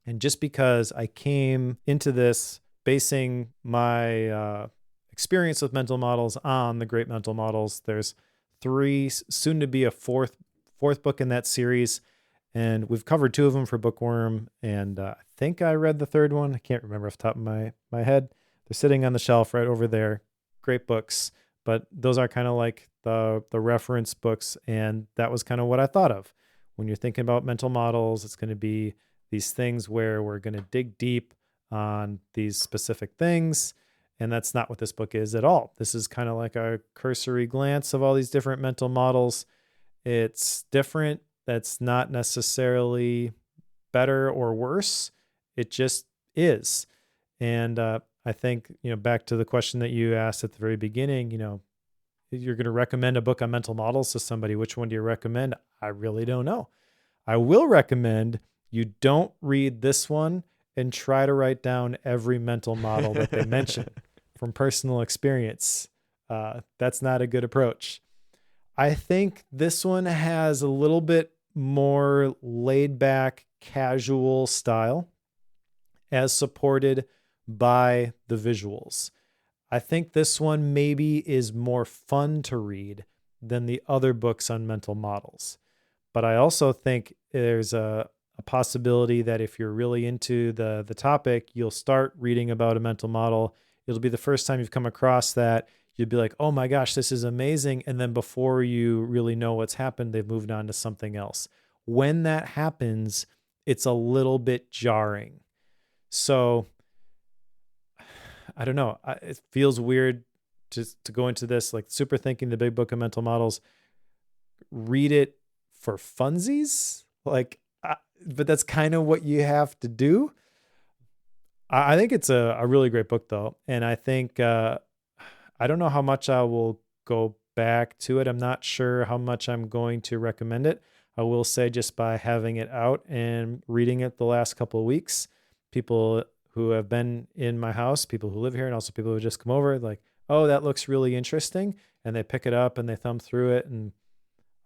And just because I came into this basing my experience with mental models on the great mental models, there's 3, soon to be a fourth book in that series. And we've covered 2 of them for Bookworm. And I think I read the 3rd one. I can't remember off the top of my head. They're sitting on the shelf right over there. Great books. But those are kind of like the reference books. And that was kind of what I thought of. When you're thinking about mental models, it's going to be these things where we're going to dig deep on these specific things. And that's not what this book is at all. This is kind of like a cursory glance of all these different mental models. It's different. That's not necessarily better or worse. It just is. And I think, back to the question that you asked at the very beginning, you're going to recommend a book on mental models to somebody. Which one do you recommend? I really don't know. I will recommend you don't read this one and try to write down every mental model that they mention from personal experience. That's not a good approach. I think this one has a little bit more laid back, casual style. as supported by the visuals. I think this one maybe is more fun to read than the other books on mental models. But I also think there's a possibility that if you're really into the topic, you'll start reading about a mental model. It'll be the first time you've come across that. You'd be like, oh my gosh, this is amazing. And then before you really know what's happened, they've moved on to something else. When that happens, it's a little bit jarring. So I don't know. It feels weird to go into this, like super thinking the big book of mental models, read it for funsies. But that's kind of what you have to do. I think it's a really great book though. And I think, I don't know how much I will go back to it. I'm not sure how much I'm going to recommend it. I will say just by having it out and reading it the last couple of weeks, people who have been in my house, people who live here, and also people who just come over, like, oh, that looks really interesting. And they pick it up and they thumb through it. And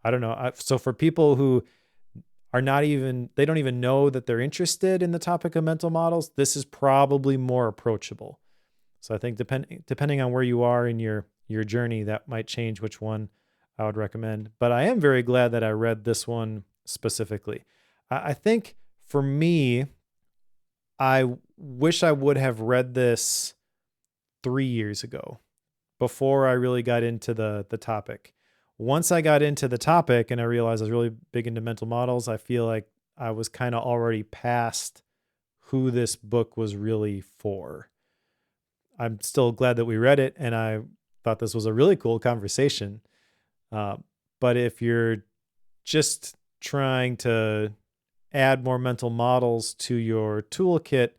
I don't know. So for people who are they don't even know that they're interested in the topic of mental models, this is probably more approachable. So I think depending on where you are in your journey, that might change which one I would recommend. But I am very glad that I read this one specifically. I think for me, I wish I would have read this 3 years ago before I really got into the topic. Once I got into the topic and I realized I was really big into mental models, I feel like I was kind of already past who this book was really for. I'm still glad that we read it, and I thought this was a really cool conversation. But if you're just trying to add more mental models to your toolkit,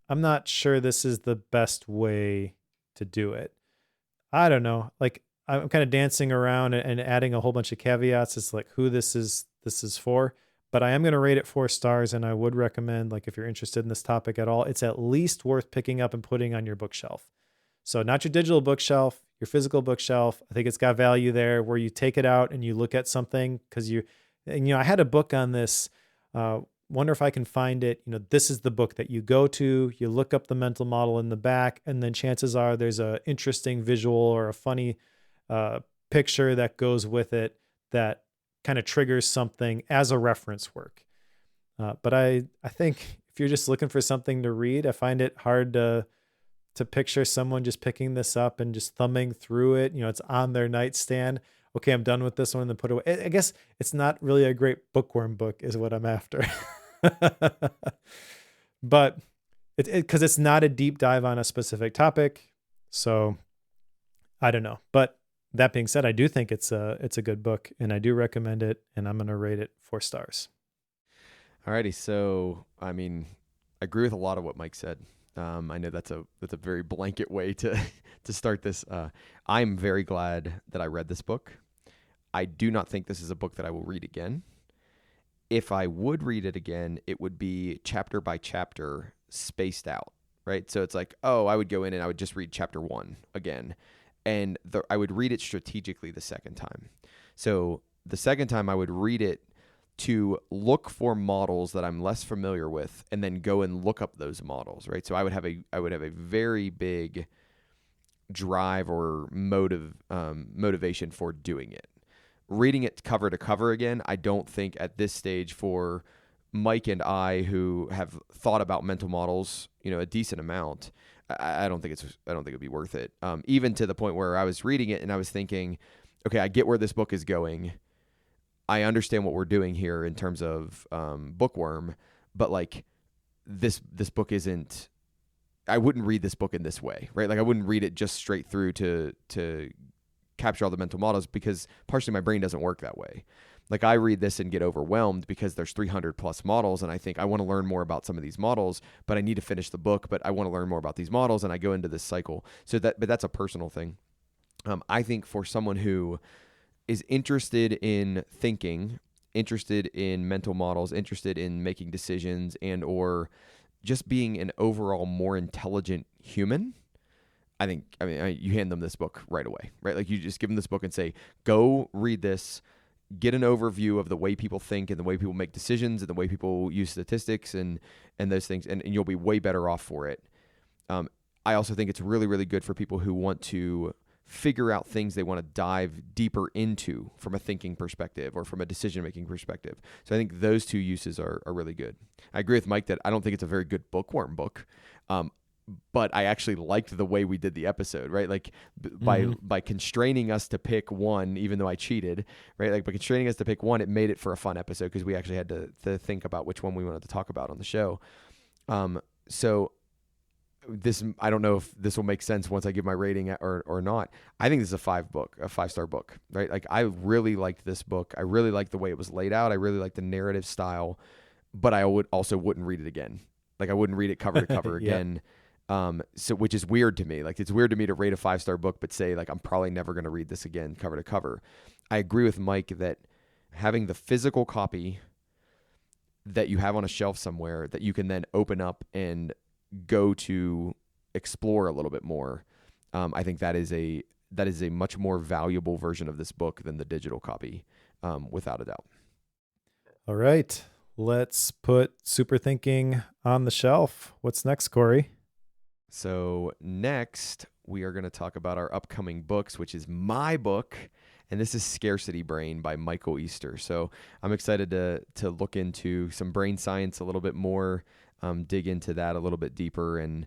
I'm not sure this is the best way to do it. I don't know. Like, I'm kind of dancing around and adding a whole bunch of caveats. It's like who this is for. But I am going to rate it 4 stars, and I would recommend, like, if you're interested in this topic at all, it's at least worth picking up and putting on your bookshelf. So not your digital bookshelf, your physical bookshelf. I think it's got value there where you take it out and you look at something because I had a book on this. Wonder if I can find it. This is the book that you go to, you look up the mental model in the back, and then chances are there's a interesting visual or a funny picture that goes with it that kind of triggers something as a reference work. But I think if you're just looking for something to read, I find it hard to picture someone just picking this up and just thumbing through it. It's on their nightstand. Okay, I'm done with this one, and then put it away. I guess it's not really a great bookworm book is what I'm after. But because it's not a deep dive on a specific topic. So I don't know. But that being said, I do think it's a good book, and I do recommend it, and I'm going to rate it 4 stars. Alrighty, so I agree with a lot of what Mike said. I know that's a very blanket way to start this. I'm very glad that I read this book. I do not think this is a book that I will read again. If I would read it again, it would be chapter by chapter, spaced out, right? So it's like, I would go in and I would just read chapter 1 again. And I would read it strategically the second time. So the second time I would read it to look for models that I'm less familiar with, and then go and look up those models, right? So I would have a very big drive or motivation for doing it. Reading it cover to cover again, I don't think at this stage for Mike and I, who have thought about mental models, a decent amount, I don't think it'd be worth it. Even to the point where I was reading it and I was thinking, okay, I get where this book is going. I understand what we're doing here in terms of bookworm, but like this book isn't. I wouldn't read this book in this way, right? Like I wouldn't read it just straight through to capture all the mental models, because partially my brain doesn't work that way. Like I read this and get overwhelmed because there's 300 plus models, and I think I want to learn more about some of these models, but I need to finish the book, but I want to learn more about these models, and I go into this cycle. But that's a personal thing. I think for someone who is interested in thinking, interested in mental models, interested in making decisions, and or just being an overall more intelligent human, you hand them this book right away, right? Like you just give them this book and say, go read this, get an overview of the way people think and the way people make decisions and the way people use statistics and those things, and you'll be way better off for it. I also think it's really, really good for people who want to figure out things they want to dive deeper into from a thinking perspective or from a decision-making perspective. So I think those two uses are really good. I agree with Mike that I don't think it's a very good bookworm book, but I actually liked the way we did the episode, right? Like by constraining us to pick one, even though I cheated, right? Like by constraining us to pick one, it made it for a fun episode because we actually had to think about which one we wanted to talk about on the show. So this, I don't know if this will make sense once I give my rating or not. I think this is a 5-star book, right? Like I really liked this book. I really liked the way it was laid out. I really liked the narrative style, but I wouldn't read it again. Like I wouldn't read it cover to cover again. So which is weird to me. Like it's weird to me to rate a 5-star book, but say like, I'm probably never going to read this again cover to cover. I agree with Mike that having the physical copy that you have on a shelf somewhere that you can then open up and go to explore a little bit more. I think that is a much more valuable version of this book than the digital copy, without a doubt. All right, let's put Super Thinking on the shelf. What's next, Cory? So next we are going to talk about our upcoming books, which is my book, and this is Scarcity Brain by Michael Easter. So I'm excited to look into some brain science a little bit more, dig into that a little bit deeper and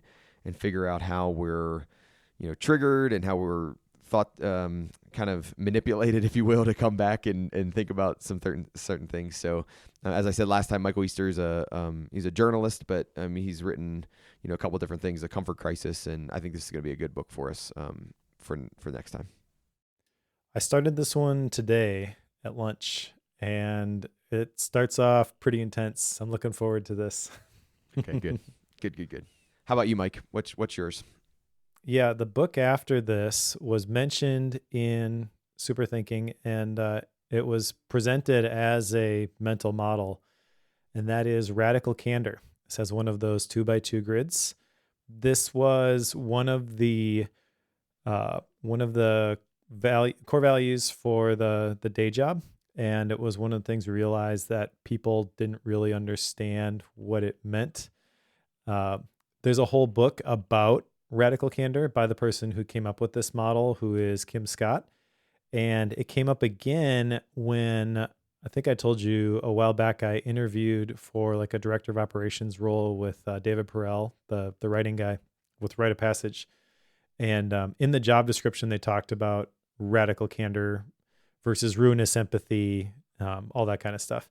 figure out how we're, triggered and how we're thought, kind of manipulated, if you will, to come back and think about some certain things. So as I said last time, Michael Easter is he's a journalist, but he's written, a couple different things, The Comfort Crisis. And I think this is going to be a good book for us, for next time. I started this one today at lunch and it starts off pretty intense. I'm looking forward to this. Okay, good. Good. How about you, Mike? What's yours? Yeah, the book after this was mentioned in Super Thinking, and it was presented as a mental model, and that is Radical Candor. This has one of those 2x2 grids. This was one of the core values for the day job, and it was one of the things we realized that people didn't really understand what it meant. There's a whole book about Radical Candor by the person who came up with this model, who is Kim Scott. And it came up again when I think I told you a while back, I interviewed for like a director of operations role with David Perel, the writing guy with Rite of Passage. And in the job description, they talked about radical candor versus ruinous empathy, all that kind of stuff.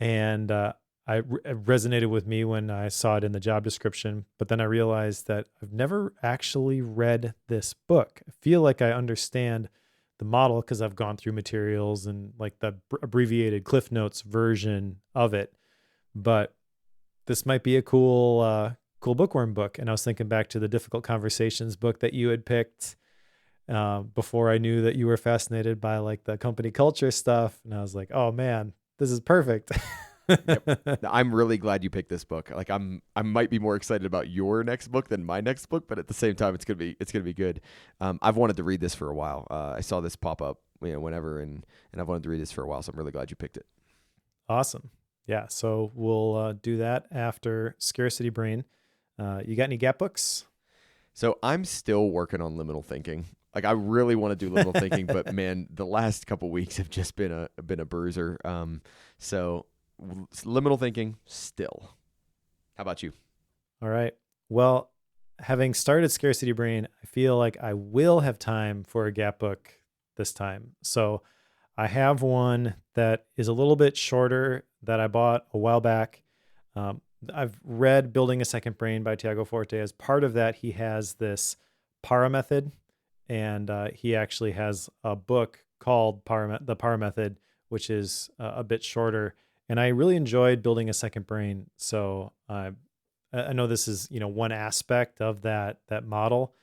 And it resonated with me when I saw it in the job description, but then I realized that I've never actually read this book. I feel like I understand the model because I've gone through materials and like the abbreviated Cliff Notes version of it, but this might be a cool bookworm book. And I was thinking back to the Difficult Conversations book that you had picked before I knew that you were fascinated by like the company culture stuff. And I was like, oh man, this is perfect. Yep. I'm really glad you picked this book. Like I might be more excited about your next book than my next book, but at the same time, it's gonna be good. I've wanted to read this for a while. I saw this pop up, whenever, and I've wanted to read this for a while. So I'm really glad you picked it. Awesome. Yeah. So we'll do that after Scarcity Brain. You got any gap books? So I'm still working on liminal thinking. Like I really want to do liminal thinking, but man, the last couple weeks have just been a bruiser. So liminal thinking still. How about you? All right. Well, having started Scarcity Brain, I feel like I will have time for a gap book this time. So I have one that is a little bit shorter that I bought a while back. I've read Building a Second Brain by Tiago Forte. As part of that, he has this PARA method, and he actually has a book called The PARA Method, which is a bit shorter. And I really enjoyed Building a Second Brain. So I know this is, one aspect of that model,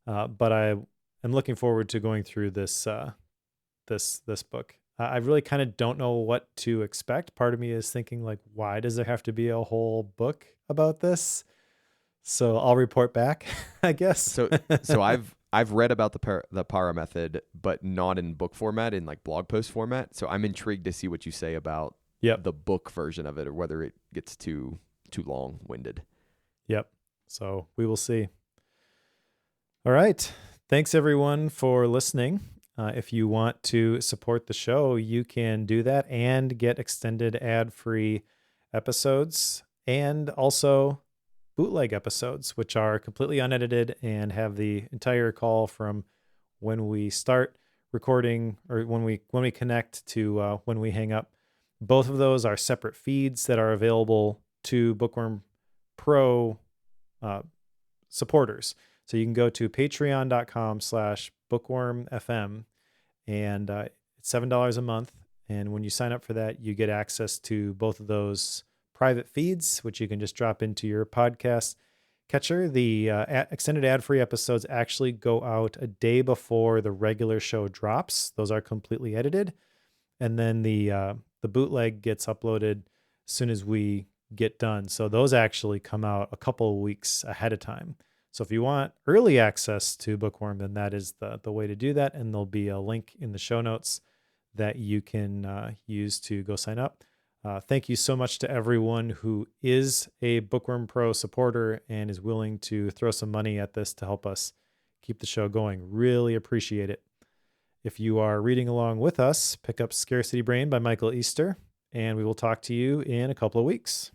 but I am looking forward to going through this book. I really kind of don't know what to expect. Part of me is thinking like, why does there have to be a whole book about this? So I'll report back, I guess. So I've read about the Para method, but not in book format, in like blog post format. So I'm intrigued to see what you say about Yep. the book version of it, or whether it gets too long winded. Yep. So we will see. All right. Thanks everyone for listening. If you want to support the show, you can do that and get extended ad-free episodes and also bootleg episodes, which are completely unedited and have the entire call from when we start recording or when we connect to when we hang up. Both of those are separate feeds that are available to Bookworm Pro supporters. So you can go to patreon.com/bookwormfm, and it's $7 a month. And when you sign up for that, you get access to both of those private feeds, which you can just drop into your podcast catcher. The extended ad-free episodes actually go out a day before the regular show drops. Those are completely edited. And then the bootleg gets uploaded as soon as we get done. So those actually come out a couple of weeks ahead of time. So if you want early access to Bookworm, then that is the way to do that. And there'll be a link in the show notes that you can use to go sign up. Thank you so much to everyone who is a Bookworm Pro supporter and is willing to throw some money at this to help us keep the show going. Really appreciate it. If you are reading along with us, pick up Scarcity Brain by Michael Easter, and we will talk to you in a couple of weeks.